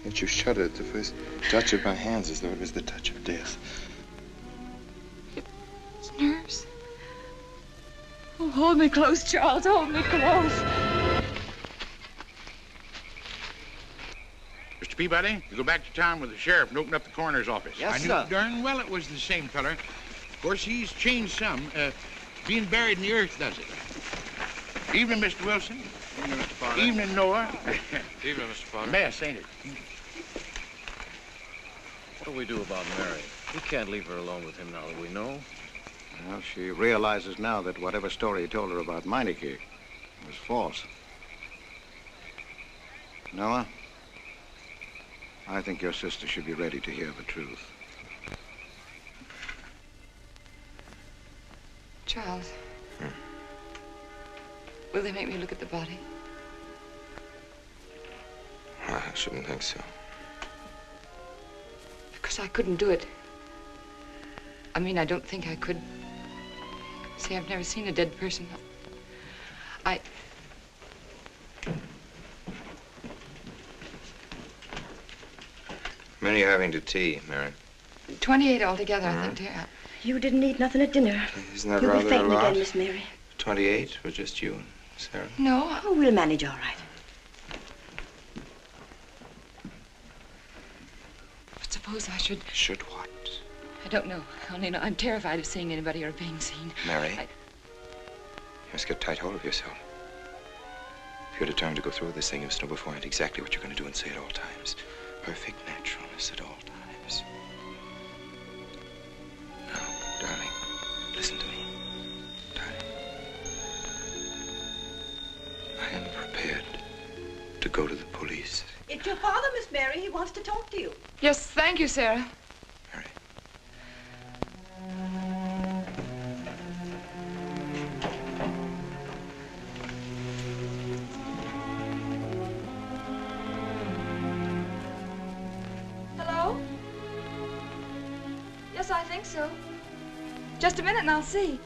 Yet you shuddered at the first touch of my hands as though it was the touch of death. It's nerves. Oh, hold me close, Charles. Hold me close. Mr. Peabody, you go back to town with the sheriff and open up the coroner's office. Yes, I knew sir. darn well it was the same feller. Of course, he's changed some. Being buried in the earth does it. Evening, Mr. Wilson. Evening, Mr. Potter. Evening, Noah. Evening, Mr. Potter. Mess, ain't it? What do we do about Mary? We can't leave her alone with him now that we know. Well, she realizes now that whatever story he told her about Meineke was false. Noah, I think your sister should be ready to hear the truth. Charles. Will they make me look at the body? I shouldn't think so. Because I couldn't do it. I mean, I don't think I could. See, I've never seen a dead person. Many are having to tea, Mary. 28 altogether, I think, dear. You didn't eat nothing at dinner. Isn't that You'll rather be a fainting lot? again, Miss Mary. 28 for just you and Sarah? No. Oh, we'll manage all right. But suppose I should... Should what? I don't know. I only know I'm terrified of seeing anybody or being seen. Mary, you must get tight hold of yourself. If you're determined to go through with this thing, you must know beforehand exactly what you're going to do and say at all times. Perfect naturalness at all times. go to the police. It's your father, Miss Mary. He wants to talk to you. Yes, thank you, Sarah. Hello? Yes, I think so. Just a minute and I'll see.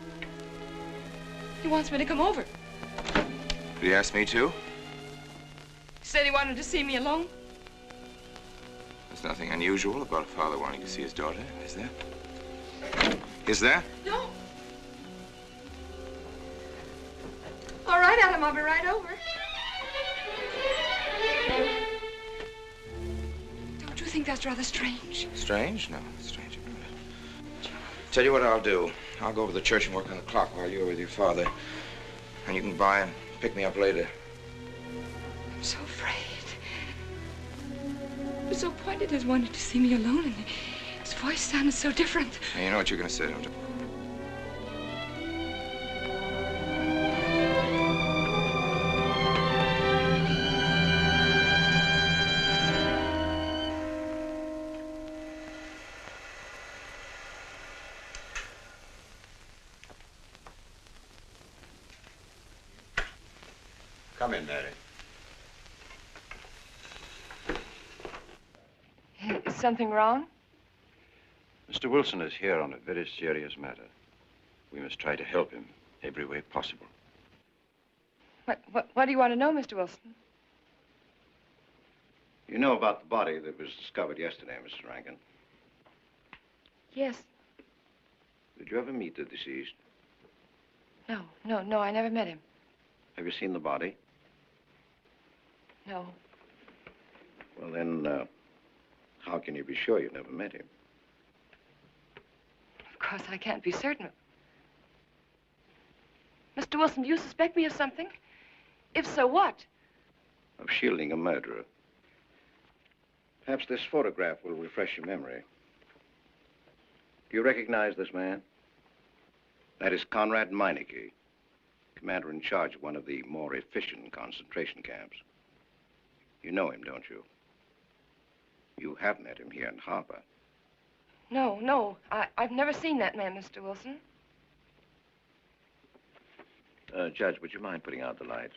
He wants me to come over. Did he ask me to? He said he wanted to see me alone. There's nothing unusual about a father wanting to see his daughter, is there? Is there? No. All right, Adam, I'll be right over. Don't you think that's rather strange? Strange? No, strange about it. Tell you what I'll do. I'll go over to the church and work on the clock while you're with your father. And you can by and pick me up later. I'm so afraid. He was so pointed as wanted to see me alone, and his voice sounded so different. Hey, you know what you're going to say, don't you? Come in, Mary. Is something wrong? Mr. Wilson is here on a very serious matter. We must try to help him every way possible. What do you want to know, Mr. Wilson? You know about the body that was discovered yesterday, Mrs. Rankin? Yes. Did you ever meet the deceased? No, I never met him. Have you seen the body? No. Well, then, how can you be sure you never met him? Of course, I can't be certain. Mr. Wilson, do you suspect me of something? If so, what? Of shielding a murderer. Perhaps this photograph will refresh your memory. Do you recognize this man? That is Conrad Meineke, commander in charge of one of the more efficient concentration camps. You know him, don't you? You have met him here in Harper. No, I've never seen that man, Mr. Wilson. Judge, would you mind putting out the lights?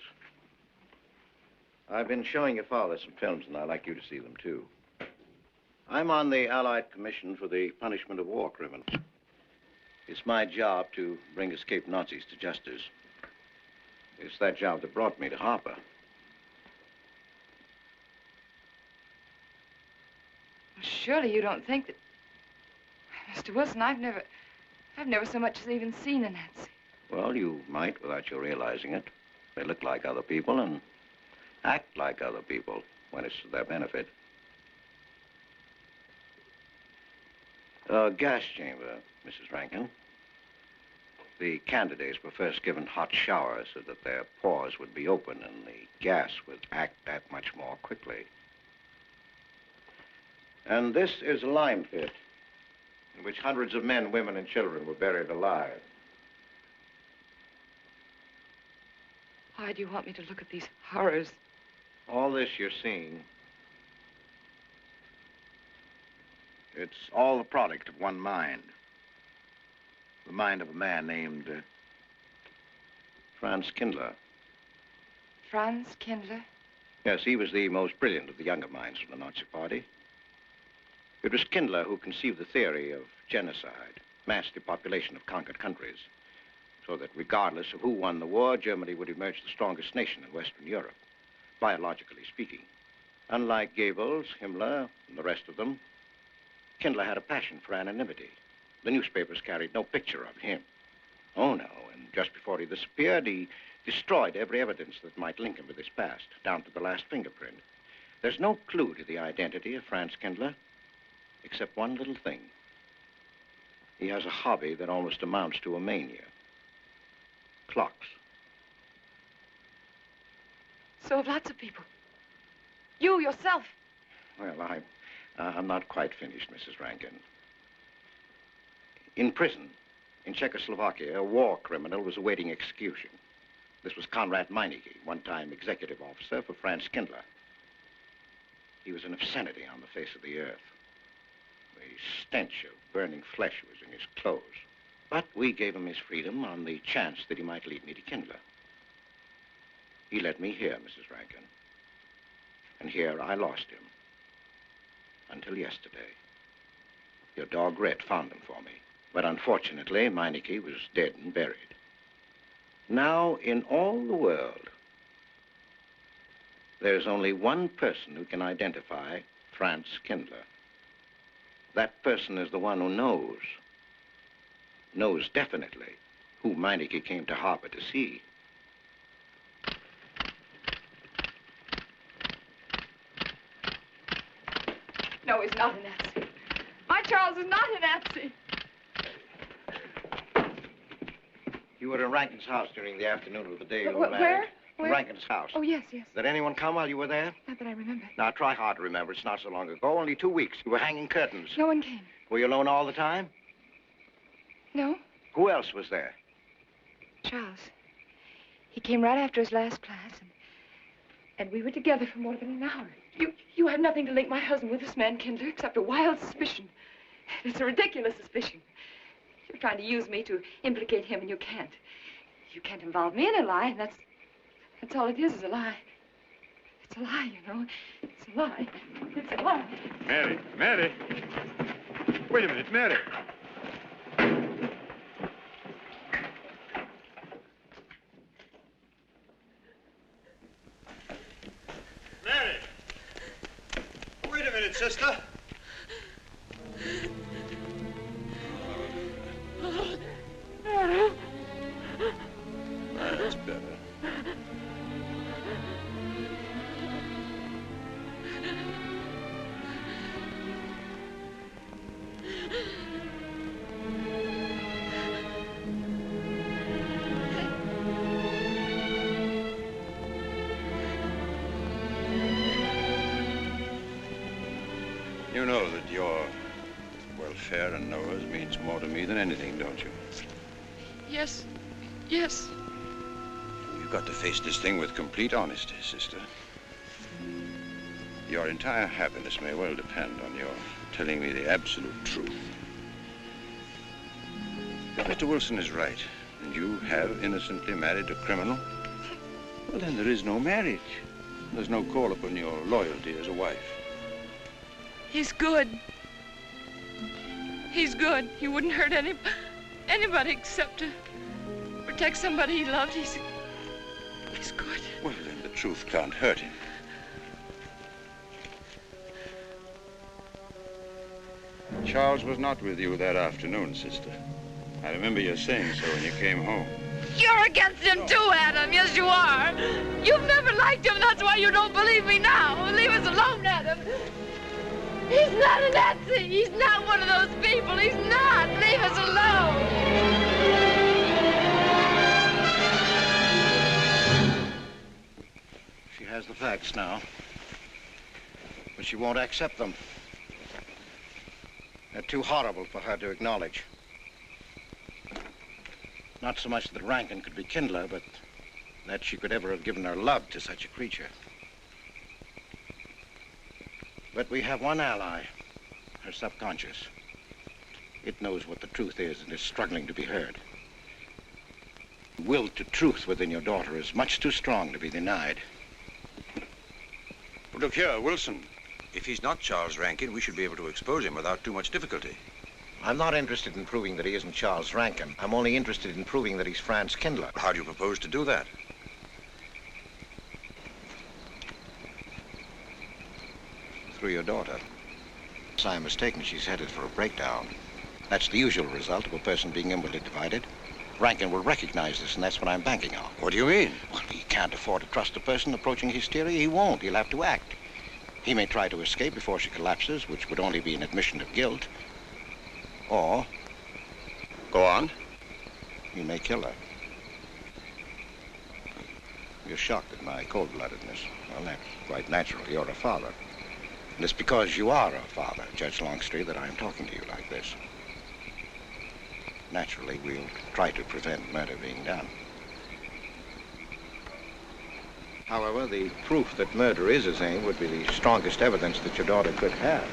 I've been showing your father some films, and I'd like you to see them, too. I'm on the Allied Commission for the Punishment of War Criminals. It's my job to bring escaped Nazis to justice. It's that job that brought me to Harper. Surely you don't think that... Mr. Wilson, I've never so much as even seen a Nazi. Well, you might without your realizing it. They look like other people and act like other people when it's to their benefit. A gas chamber, Mrs. Rankin. The candidates were first given hot showers so that their pores would be open and the gas would act that much more quickly. And this is a lime pit in which hundreds of men, women, and children were buried alive. Why do you want me to look at these horrors? All this you're seeing, it's all the product of one mind. The mind of a man named Franz Kindler. Franz Kindler? Yes, he was the most brilliant of the younger minds of the Nazi Party. It was Kindler who conceived the theory of genocide, mass depopulation of conquered countries, so that regardless of who won the war, Germany would emerge the strongest nation in Western Europe, biologically speaking. Unlike Goebbels, Himmler, and the rest of them, Kindler had a passion for anonymity. The newspapers carried no picture of him. Oh, no, and just before he disappeared, he destroyed every evidence that might link him with his past, down to the last fingerprint. There's no clue to the identity of Franz Kindler, except one little thing. He has a hobby that almost amounts to a mania. Clocks. So have lots of people. You, yourself. Well, I'm not quite finished, Mrs. Rankin. In prison, in Czechoslovakia, a war criminal was awaiting execution. This was Conrad Meineke, one-time executive officer for Franz Kindler. He was an obscenity on the face of the earth. The stench of burning flesh was in his clothes. But we gave him his freedom on the chance that he might lead me to Kindler. He led me here, Mrs. Rankin. And here I lost him. Until yesterday. Your dog Red found him for me. But unfortunately, Meineke was dead and buried. Now, in all the world, there's only one person who can identify Franz Kindler. That person is the one who knows definitely who Meineke came to harbor to see. No, he's not a Nazi. My Charles is not a Nazi. You were in Rankin's house during the afternoon of the day you were Where? married. Where? Rankin's house. Oh, yes, yes. Did anyone come while you were there? Not that I remember. Now, try hard to remember. It's not so long ago. Only 2 weeks. You were hanging curtains. No one came. Were you alone all the time? No. Who else was there? Charles. He came right after his last class, and we were together for more than an hour. You had nothing to link my husband with this man, Kindler, except a wild suspicion. It's a ridiculous suspicion. You're trying to use me to implicate him, and you can't. You can't involve me in a lie, and that's all it is a lie. It's a lie, you know. It's a lie. It's a lie. Mary. Wait a minute, Mary. Mary! Wait a minute, sister. That's better. You know that your welfare and Noah's means more to me than anything, don't you? Yes. Yes. You've got to face this thing with complete honesty, sister. Your entire happiness may well depend on your telling me the absolute truth. If Mr. Wilson is right, and you have innocently married a criminal, well, then there is no marriage. There's no call upon your loyalty as a wife. He's good. He's good. He wouldn't hurt anybody except to protect somebody he loved. He's good. Well, then the truth can't hurt him. Charles was not with you that afternoon, sister. I remember you saying so when you came home. You're against him too, Adam. Yes, you are. You've never liked him. That's why you don't believe me now. Leave us alone, Adam. He's not a Nazi. He's not one of those people. He's not. Leave us alone. She has the facts now, but she won't accept them. They're too horrible for her to acknowledge. Not so much that Rankin could be Kindler, but that she could ever have given her love to such a creature. But we have one ally, her subconscious. It knows what the truth is and is struggling to be heard. The will to truth within your daughter is much too strong to be denied. Well, look here, Wilson. If he's not Charles Rankin, we should be able to expose him without too much difficulty. I'm not interested in proving that he isn't Charles Rankin. I'm only interested in proving that he's Franz Kindler. How do you propose to do that? Through your daughter. If I'm mistaken, she's headed for a breakdown. That's the usual result of a person being inwardly divided. Rankin will recognize this, and that's what I'm banking on. What do you mean? Well, he can't afford to trust a person approaching hysteria. He won't. He'll have to act. He may try to escape before she collapses, which would only be an admission of guilt. Or... Go on. He may kill her. You're shocked at my cold-bloodedness. Well, that's quite natural. You're a father. And it's because you are a father, Judge Longstreet, that I'm talking to you like this. Naturally, we'll try to prevent murder being done. However, the proof that murder is his aim would be the strongest evidence that your daughter could have.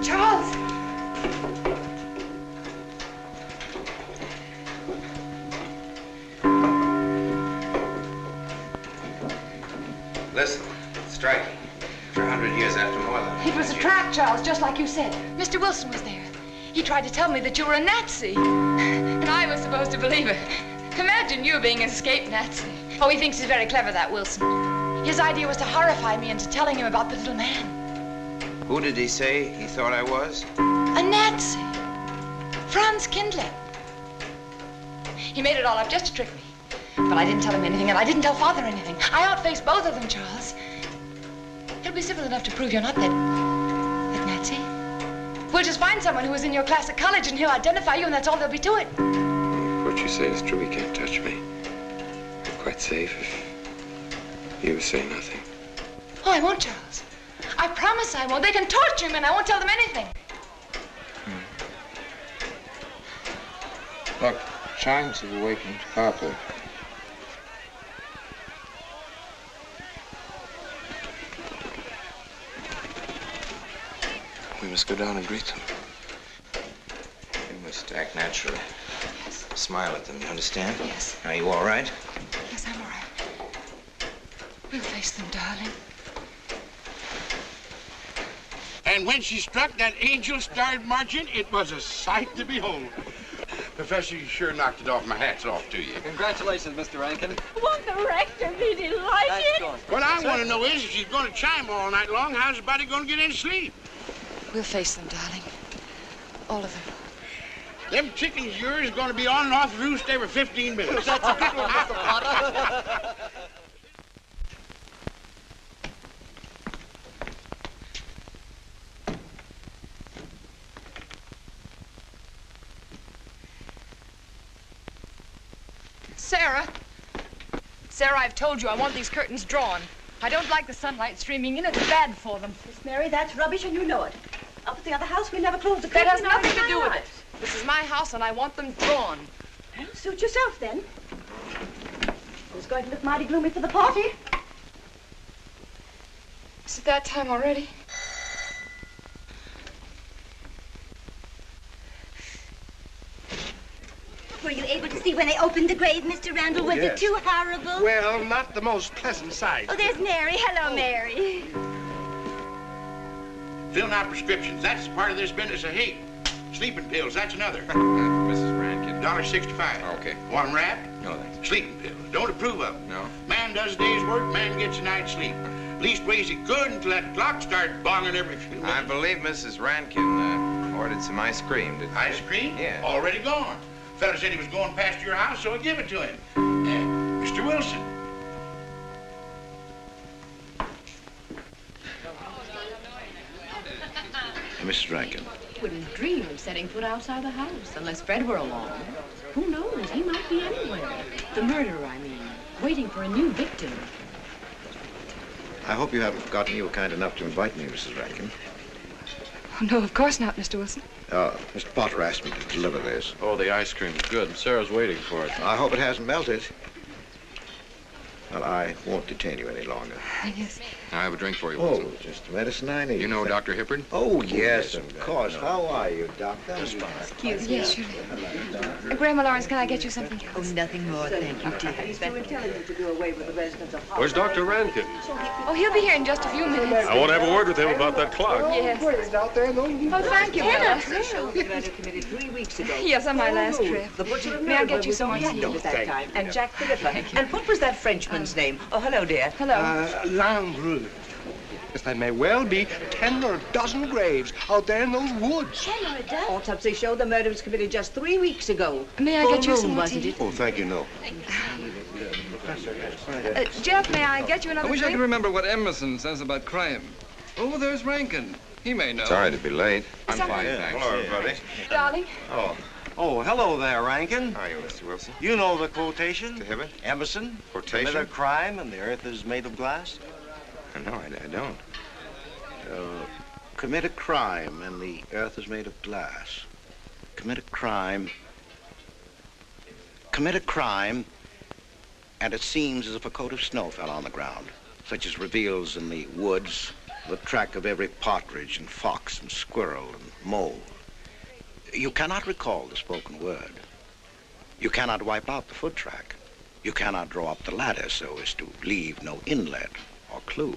Charles! Listen, it's striking. For 100 years after more than... It was a trap, Charles, just like you said. Mr. Wilson was there. He tried to tell me that you were a Nazi. And I was supposed to believe it. Imagine you being an escaped Nazi. Oh, he thinks he's very clever, that Wilson. His idea was to horrify me into telling him about the little man. Who did he say he thought I was? A Nazi. Franz Kindler. He made it all up just to trick me. But I didn't tell him anything, and I didn't tell Father anything. I outfaced both of them, Charles. He'll be civil enough to prove you're not that Nazi. We'll just find someone who was in your class at college, and he'll identify you, and that's all there'll be to it. If what you say is true, he can't touch me. I'm quite safe if you say nothing. Oh, I won't, Charles. I promise I won't. They can torture him, and I won't tell them anything. Look, chimes have awakened Harper. We must go down and greet them. You must act naturally. Yes. Smile at them, you understand? Yes. Are you all right? Yes, I'm all right. We'll face them, darling. And when she struck that angel starred marching, it was a sight to behold. Professor, you sure knocked it off. My hat's off to you. Congratulations, Mr. Rankin. Won't the rector be delighted? What I want to know is, if she's going to chime all night long, how's the body going to get any sleep? We'll face them, darling. All of them. Them chickens of yours are going to be on and off the roost every 15 minutes. That's a good one, Mr. Potter. Sarah. Sarah, I've told you I want these curtains drawn. I don't like the sunlight streaming in. It's bad for them. Miss Mary, that's rubbish, and you know it. Up at the other house, we never close the curtains. That has nothing to do with it. This is my house, and I want them drawn. Well, suit yourself, then. It's going to look mighty gloomy for the party. Is it that time already? Were you able to see when they opened the grave, Mr. Randall? Was it too horrible? Well, not the most pleasant sight. Oh, there's Mary. Hello, Mary. Filling out prescriptions, that's part of this business of hate. Sleeping pills, that's another. Mrs. Rankin. $1.65. Okay. One wrap? No, thanks. Sleeping pills. Don't approve of them. No. Man does a day's work, man gets a night's sleep. Leastways he could until that clock starts bonging every few minutes. I believe Mrs. Rankin ordered some ice cream, didn't she? Ice cream? Yeah. Already gone. Fella said he was going past your house, so I give it to him. Mr. Wilson. Mrs. Rankin. Wouldn't dream of setting foot outside the house unless Fred were along. Who knows? He might be anywhere. The murderer, I mean, waiting for a new victim. I hope you haven't forgotten you were kind enough to invite me, Mrs. Rankin. Oh, no, of course not, Mr. Wilson. Mr. Potter asked me to deliver this. Oh, the ice cream's good. Sarah's waiting for it. I hope it hasn't melted. Well, I won't detain you any longer. Yes. I have a drink for you, Oh, Wilson. just the medicine I need. You know Dr. Hippard? Oh, yes, of course. How are you, Doctor? Excuse me. Yes, surely. Grandma Lawrence, can I get you something else? Oh, nothing more, thank you, dear. He's too intelligent to do away with the residents of Where's Dr. Rankin? Oh, he'll be here in just a few minutes. I want to have a word with him about that clock. Yes. out there, no Oh, thank you, Bella. committee 3 weeks ago. Yes, on my last trip. The butcher May I get you some more tea? at that time. And Jack Philippa. And what was that Frenchman's name? Oh, hello, dear. Hello. Landru. Yes, there may well be 10 or a dozen graves out there in those woods. 10 or a dozen? Autopsy showed the murder was committed just 3 weeks ago. May I Full get you moon, some more wasn't tea? it? Oh, thank you, no. Jeff, may I get you another I wish I drink? could remember what Emerson says about crime. Oh, there's Rankin. He may know. Sorry to be late. I'm fine, thanks. Hello, everybody. Darling. Oh, hello there, Rankin. How are you, Mr. Wilson? You know the quotation? To Hibbert? Emerson. Quotation? Commit a crime and the earth is made of glass. No, I don't. Commit a crime and the earth is made of glass. Commit a crime and it seems as if a coat of snow fell on the ground, such as reveals in the woods the track of every partridge and fox and squirrel and mole. You cannot recall the spoken word. You cannot wipe out the foot track. You cannot draw up the ladder so as to leave no inlet or clue.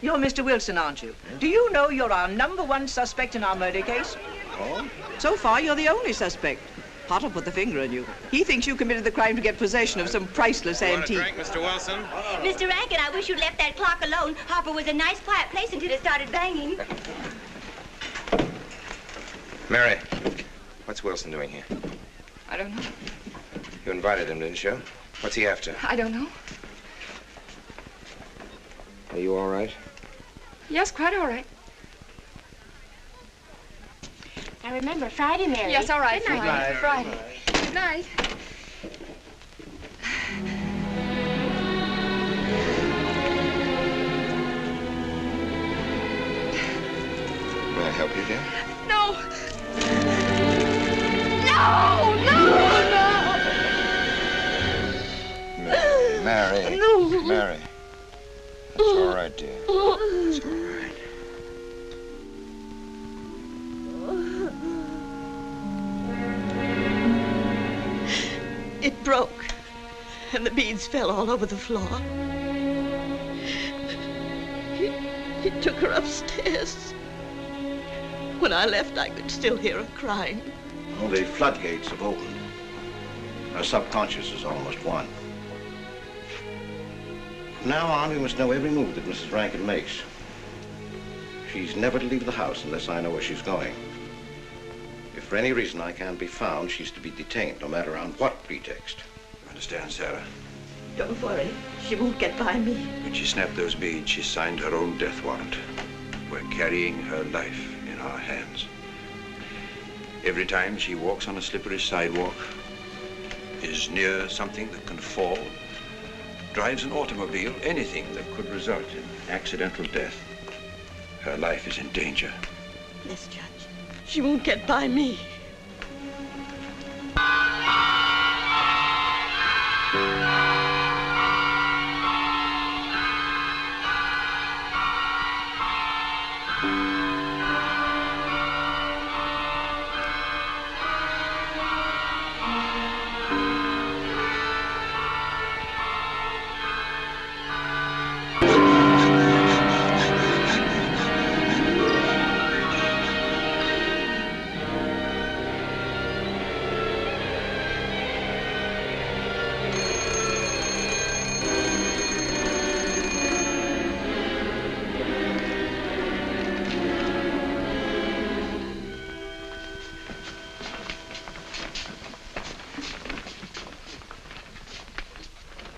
You're Mr. Wilson, aren't you? Do you know you're our #1 suspect in our murder case? Oh? So far, you're the only suspect. Potter put the finger on you. He thinks you committed the crime to get possession of some priceless antique. Want a drink, Mr. Wilson? Mr. Rankin, I wish you'd left that clock alone. Harper was a nice, quiet place until it started banging. Mary, what's Wilson doing here? I don't know. You invited him, didn't you? What's he after? I don't know. Are you all right? Yes, quite all right. Now remember, Friday, Mary. Yes, all right. Good night. Friday. Good night. May I help you, dear? No! No! Mary. No. Mary. It's all right, dear. It's all right. It broke, and the beads fell all over the floor. He took her upstairs. When I left, I could still hear her crying. Well, the floodgates have opened. Our subconscious is almost won. From now on, we must know every move that Mrs. Rankin makes. She's never to leave the house unless I know where she's going. If for any reason I can't be found, she's to be detained, no matter on what pretext. Understand, Sarah? Don't worry. She won't get by me. When she snapped those beads, she signed her own death warrant. We're carrying her life in our hands. Every time she walks on a slippery sidewalk, is near something that can fall, drives an automobile, anything that could result in accidental death, her life is in danger. Yes, Judge. She won't get by me.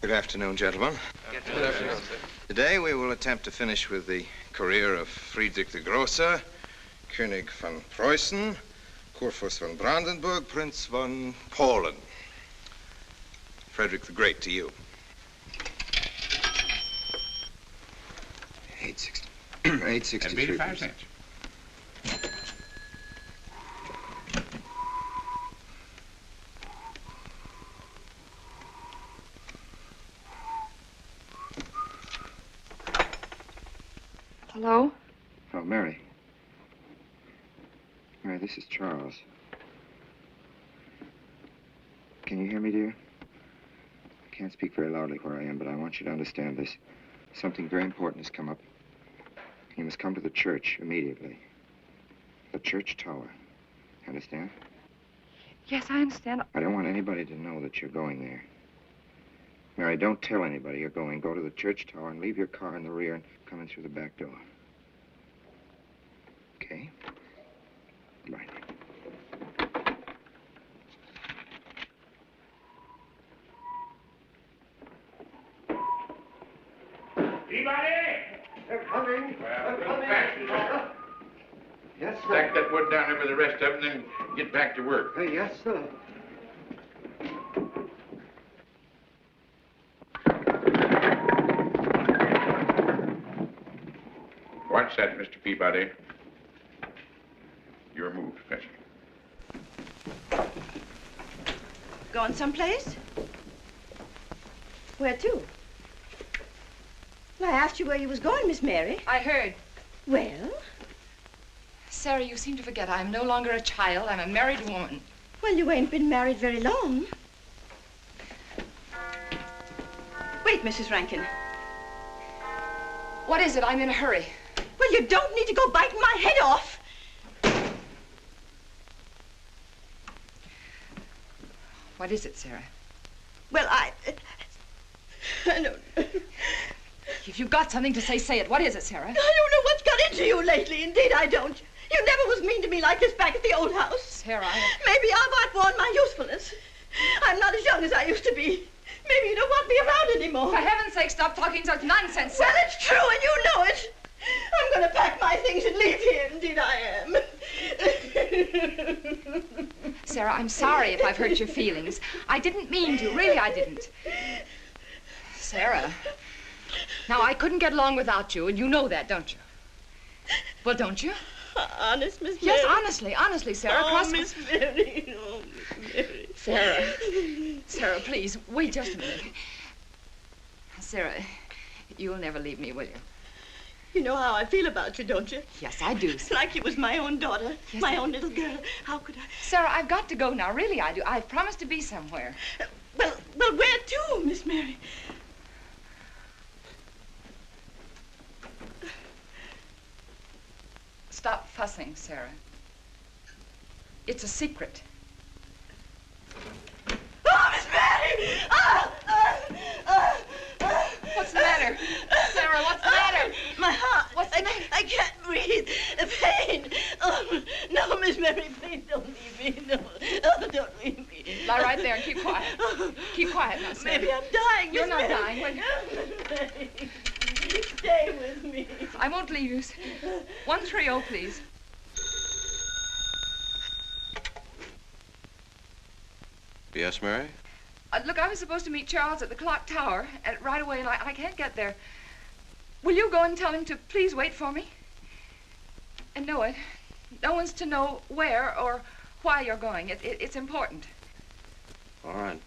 Good afternoon, gentlemen. Good afternoon, sir. Today we will attempt to finish with the career of Friedrich the Grosser, König von Preußen, Kurfürst von Brandenburg, Prince von Polen. Frederick the Great to you. 863. That'd be 85 cents. Hello? Oh, Mary. Mary, this is Charles. Can you hear me, dear? I can't speak very loudly where I am, but I want you to understand this. Something very important has come up. You must come to the church immediately. The church tower. Understand? Yes, I understand. I don't want anybody to know that you're going there. Mary, don't tell anybody you're going. Go to the church tower and leave your car in the rear and come in through the back door. Okay? Right. Anybody? They're coming. Well, They're coming. fast, Yes, sir. Stack that wood down there with the rest of them, then get back to work. Yes, sir. Watch that, Mr. Peabody. You're moved, Professor. Going someplace? Where to? Well, I asked you where you was going, Miss Mary. I heard. Well? Sarah, you seem to forget I'm no longer a child. I'm a married woman. Well, you ain't been married very long. Wait, Mrs. Rankin. What is it? I'm in a hurry. Well, you don't need to go biting my head off. What is it, Sarah? Well, I don't know. If you've got something to say, say it. What is it, Sarah? I don't know what's got into you lately. Indeed, I don't. You never was mean to me like this back at the old house. Sarah, Maybe I've outworn my usefulness. I'm not as young as I used to be. Maybe you don't want me around anymore. For heaven's sake, stop talking such nonsense, Sarah. Well, it's true, and you know it. I'm going to pack my things and leave here. Indeed, I am. Sarah, I'm sorry if I've hurt your feelings. I didn't mean to. Really, I didn't. Sarah, now, I couldn't get along without you, and you know that, don't you? Well, don't you? Honest, Miss Mary? Yes, honestly, Sarah. Oh, Miss Mary. Oh, Miss Mary. Sarah, please, wait just a minute. Sarah, you'll never leave me, will you? You know how I feel about you, don't you? Yes, I do. It's like you was my own daughter, Yes, my own little girl. How could I? Sarah, I've got to go now. Really, I do. I've promised to be somewhere. Well, where to, Miss Mary? Stop fussing, Sarah. It's a secret. Oh, Miss Mary! What's the matter? Sarah, what's the matter? My heart. What's the matter? I can't breathe. The pain. Oh, no, Miss Mary, please don't leave me. No, oh, don't leave me. Lie right there and keep quiet. Keep quiet now, Sarah. Maybe I'm dying, You're Miss not Mary. dying. Stay with me. I won't leave you. 130, please. Yes, Mary? Look, I was supposed to meet Charles at the clock tower right away, and I can't get there. Will you go and tell him to please wait for me? And no one's to know where or why you're going. It's important. All right.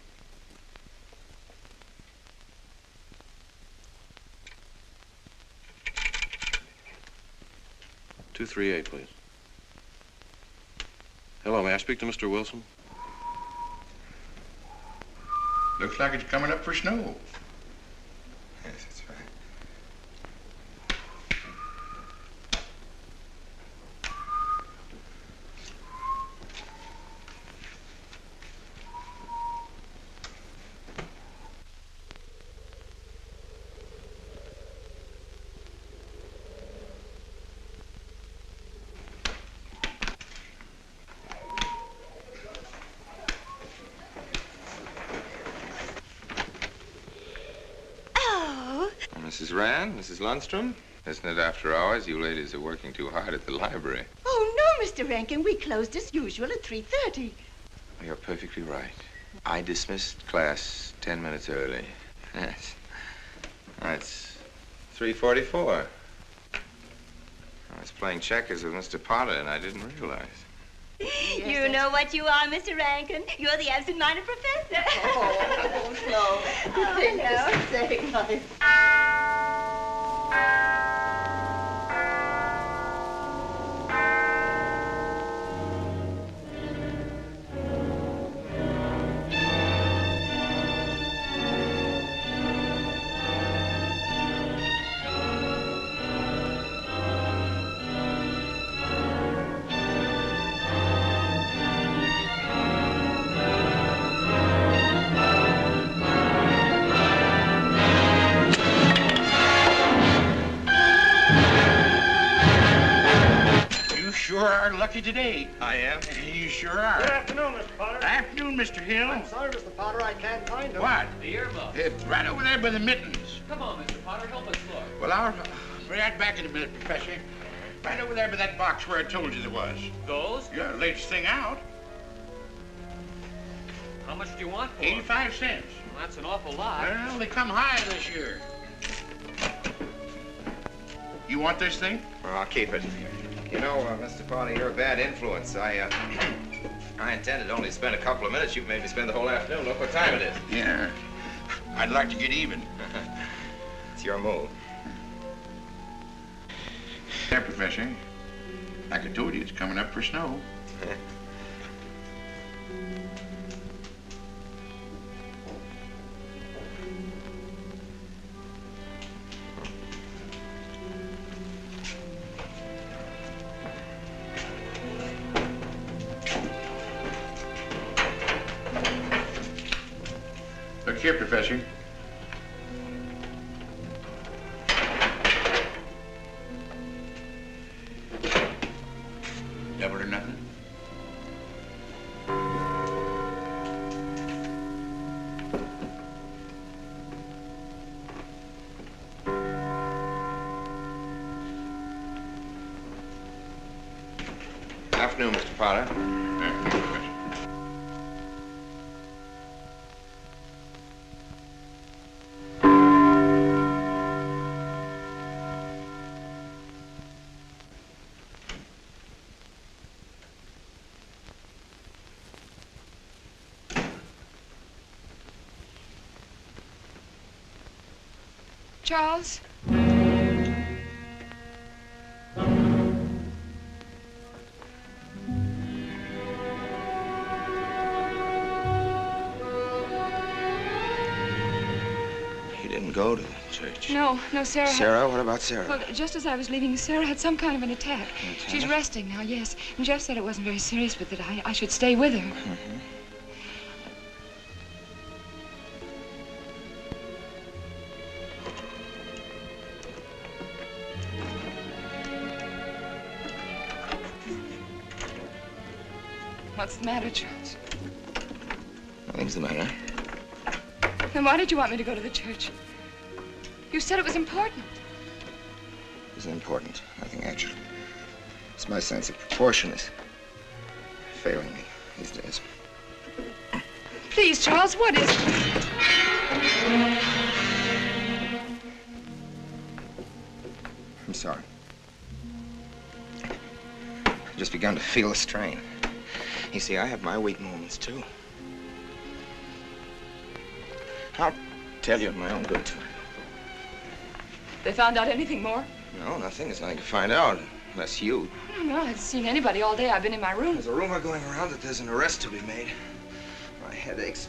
"238, please. Hello, may I speak to Mr. Wilson? Looks like it's coming up for snow. Yes, that's right. Mrs. Rand, Mrs. Lundstrom, isn't it after hours? You ladies are working too hard at the library. Oh, no, Mr. Rankin. We closed as usual at 3:30. You're perfectly right. I dismissed class 10 minutes early. Yes. It's 3:44. I was playing checkers with Mr. Potter, and I didn't realize. You know what you are, Mr. Rankin. You're the absent-minded professor. Oh, no. Oh, no. Say nice. Lucky today. I am. You sure are. Good afternoon, Mr. Potter. Afternoon, Mr. Hill. I'm sorry, Mr. Potter, I can't find him. What? The earmuff. It's right over there by the mittens. Come on, Mr. Potter, help us look. Well, I'll be right back in a minute, Professor. Right over there by that box where I told you there was. Those? Yeah, latest thing out. How much do you want for 85 cents. Well, that's an awful lot. Well, they come high this year. You want this thing? Well, I'll keep it. You know, Mr. Potter, you're a bad influence. I intended only to spend a couple of minutes. You've made me spend the whole afternoon. Look what time it is. Yeah. I'd like to get even. It's your move. Yeah, Professor. Like I told you, it's coming up for snow. Look here, Professor. Double or nothing? Afternoon, Mr. Potter. Afternoon, Professor. Charles? He didn't go to the church. No, Sarah. Sarah? What about Sarah? Well, just as I was leaving, Sarah had some kind of an attack. She's resting now, yes. And Jeff said it wasn't very serious, but that I should stay with her. Mm-hmm. What's the matter, Charles? Nothing's the matter. Then why did you want me to go to the church? You said it was important. It isn't important. Nothing actually. It's my sense of proportion is failing me these days. Please, Charles, what is it? I'm sorry. I've just begun to feel the strain. You see, I have my weak moments, too. I'll tell you in my own good time. They found out anything more? No, nothing. There's nothing to find out, unless you. No, I haven't seen anybody all day. I've been in my room. There's a rumor going around that there's an arrest to be made. My headaches.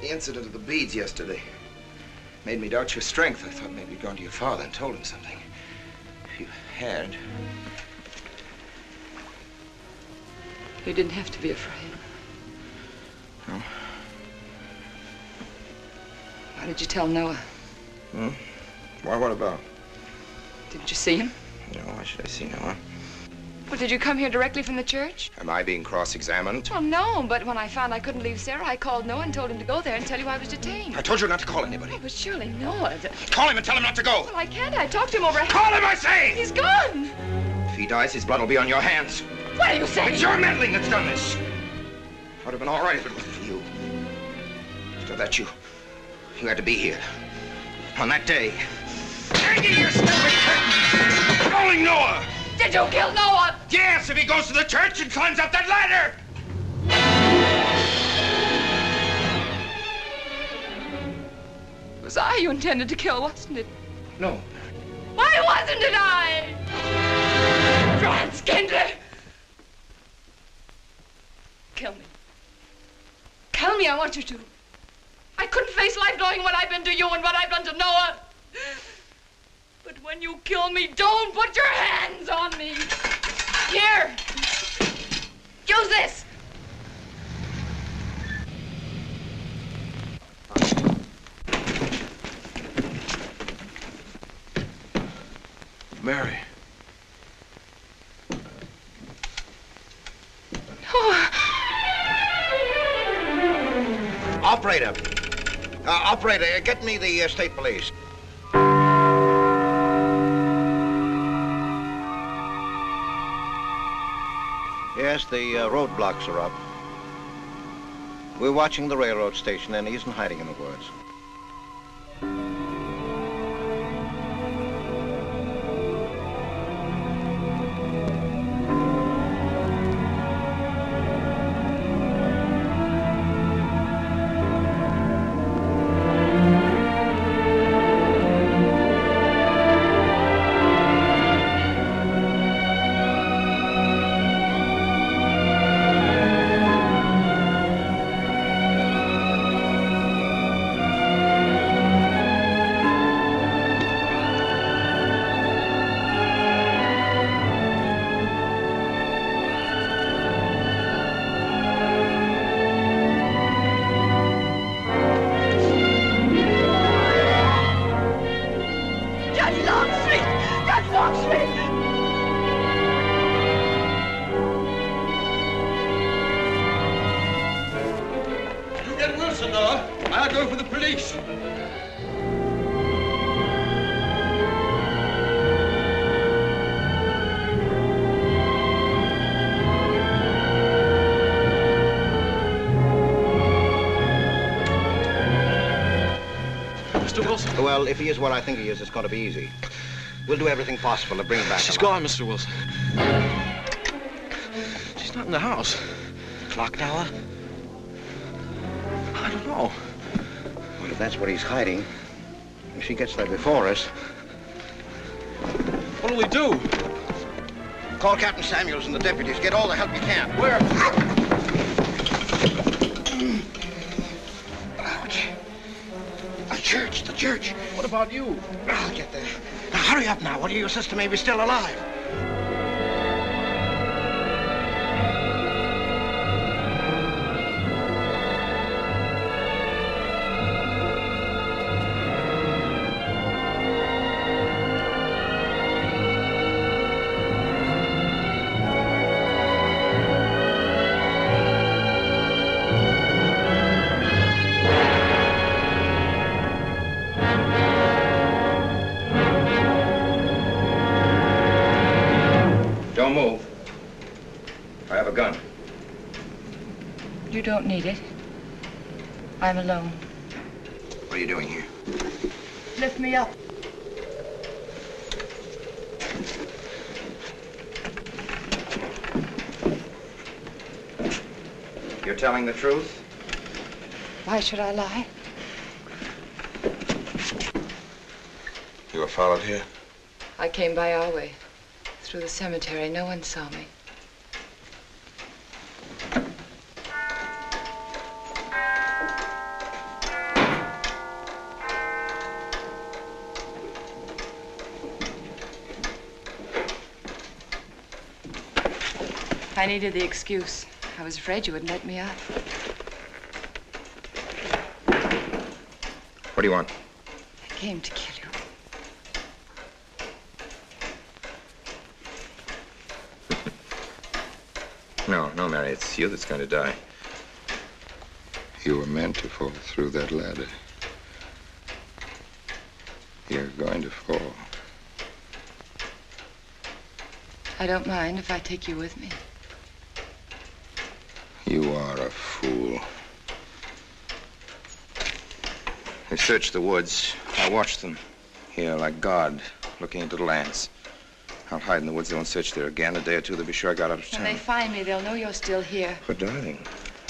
The incident of the beads yesterday made me doubt your strength. I thought maybe you'd gone to your father and told him something. If you had... You didn't have to be afraid. No? Why did you tell Noah? Hmm? Why, what about? Didn't you see him? No, why should I see Noah? Well, did you come here directly from the church? Am I being cross-examined? Well, no, but when I found I couldn't leave Sarah, I called Noah and told him to go there and tell you I was detained. I told you not to call anybody. Oh, but surely Noah... Call him and tell him not to go. Well, I can't. I talked to him over... Call him, I say! He's gone! If he dies, his blood will be on your hands. What are you saying? It's your meddling that's done this. I'd have been all right if it wasn't for you. After that, you had to be here. On that day. Hanging your stupid curtain! Calling Noah! Did you kill Noah? Yes, if he goes to the church and climbs up that ladder! It was I you intended to kill, wasn't it? No. Why wasn't it I? Franz Kindler! Kill me. Kill me, I want you to. I couldn't face life knowing what I've been to you and what I've done to Noah. But when you kill me, don't put your hands on me. Here. Use this. Mary. Oh. Operator, get me the state police. Yes, the roadblocks are up. We're watching the railroad station, and he isn't hiding in the woods. Wilson, though. I'll go for the police. Mr. Wilson? Well, if he is what I think he is, it's going to be easy. We'll do everything possible to bring him back. She's gone, Mr. Wilson. She's not in the house. Clock tower? I don't know. Well, if that's what he's hiding, if she gets there before us... What'll we do? Call Captain Samuels and the deputies. Get all the help you can. Where? Ouch. The church. What about you? I'll get there. Now, hurry up now. One of your sister may be still alive. Don't move. I have a gun. You don't need it. I'm alone. What are you doing here? Lift me up. You're telling the truth? Why should I lie? You were followed here? I came by our way. Through the cemetery. No one saw me. I needed the excuse. I was afraid you wouldn't let me out. What do you want? I came to kill you. No, Mary, it's you that's going to die. You were meant to fall through that ladder. You're going to fall. I don't mind if I take you with me. You are a fool. We searched the woods. I watched them. Here, like God, looking into the lands. I'll hide in the woods. They won't search there again. A day or two, they'll be sure I got out of town. When they find me, they'll know you're still here. But, darling,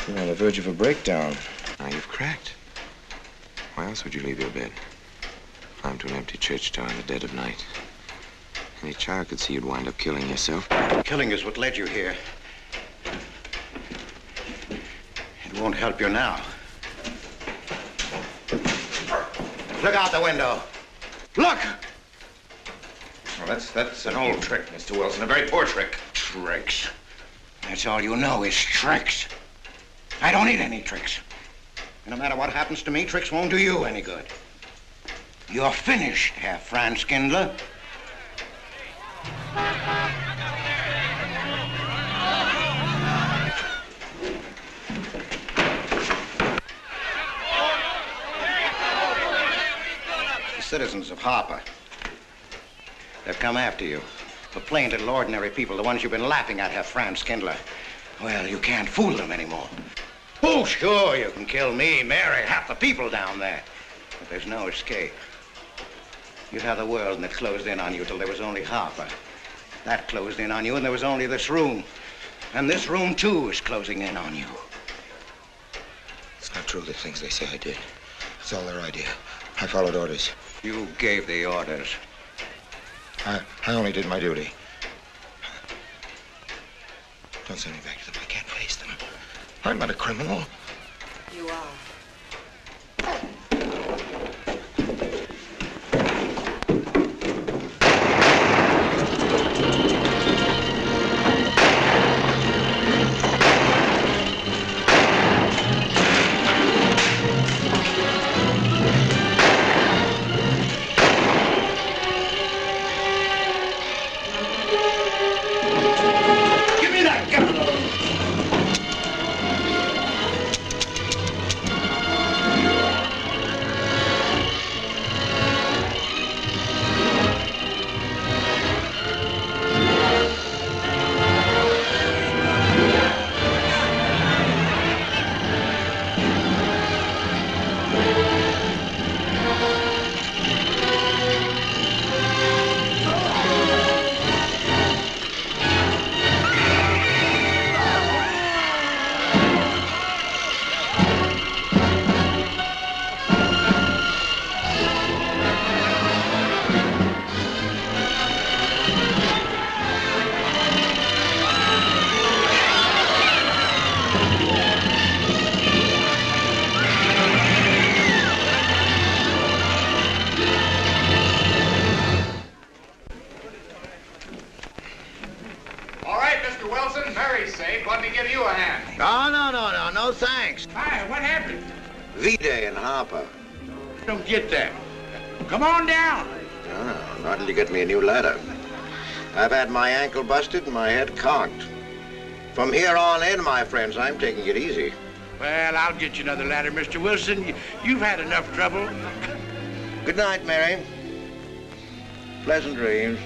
you're on the verge of a breakdown. Now, you've cracked. Why else would you leave your bed? Climb to an empty church tower in the dead of night. Any child could see you'd wind up killing yourself. Killing is what led you here. It won't help you now. Look out the window. Look! Well, that's an old trick, Mr. Wilson. A very poor trick. Tricks. That's all you know is tricks. I don't need any tricks. No matter what happens to me, tricks won't do you any good. You're finished, Herr Franz Kindler. The citizens of Harper. They've come after you. The plain little ordinary people, the ones you've been laughing at, Herr Franz Kindler. Well, you can't fool them anymore. Oh, sure, you can kill me, Mary, half the people down there. But there's no escape. You had the world and it closed in on you till there was only Harper. That closed in on you and there was only this room. And this room, too, is closing in on you. It's not true, the things they say I did. It's all their idea. I followed orders. You gave the orders. I only did my duty. Don't send me back to them. I can't face them. I'm not a criminal. You are. Give me that gun! All right, Mr. Wilson, Mary's safe. Let me give you a hand. No, thanks. Hi, what happened? V-Day in Harper. Don't get that. Come on down. No, not till you get me a new ladder. I've had my ankle busted and my head conked. From here on in, my friends, I'm taking it easy. Well, I'll get you another ladder, Mr. Wilson. You've had enough trouble. Good night, Mary. Pleasant dreams.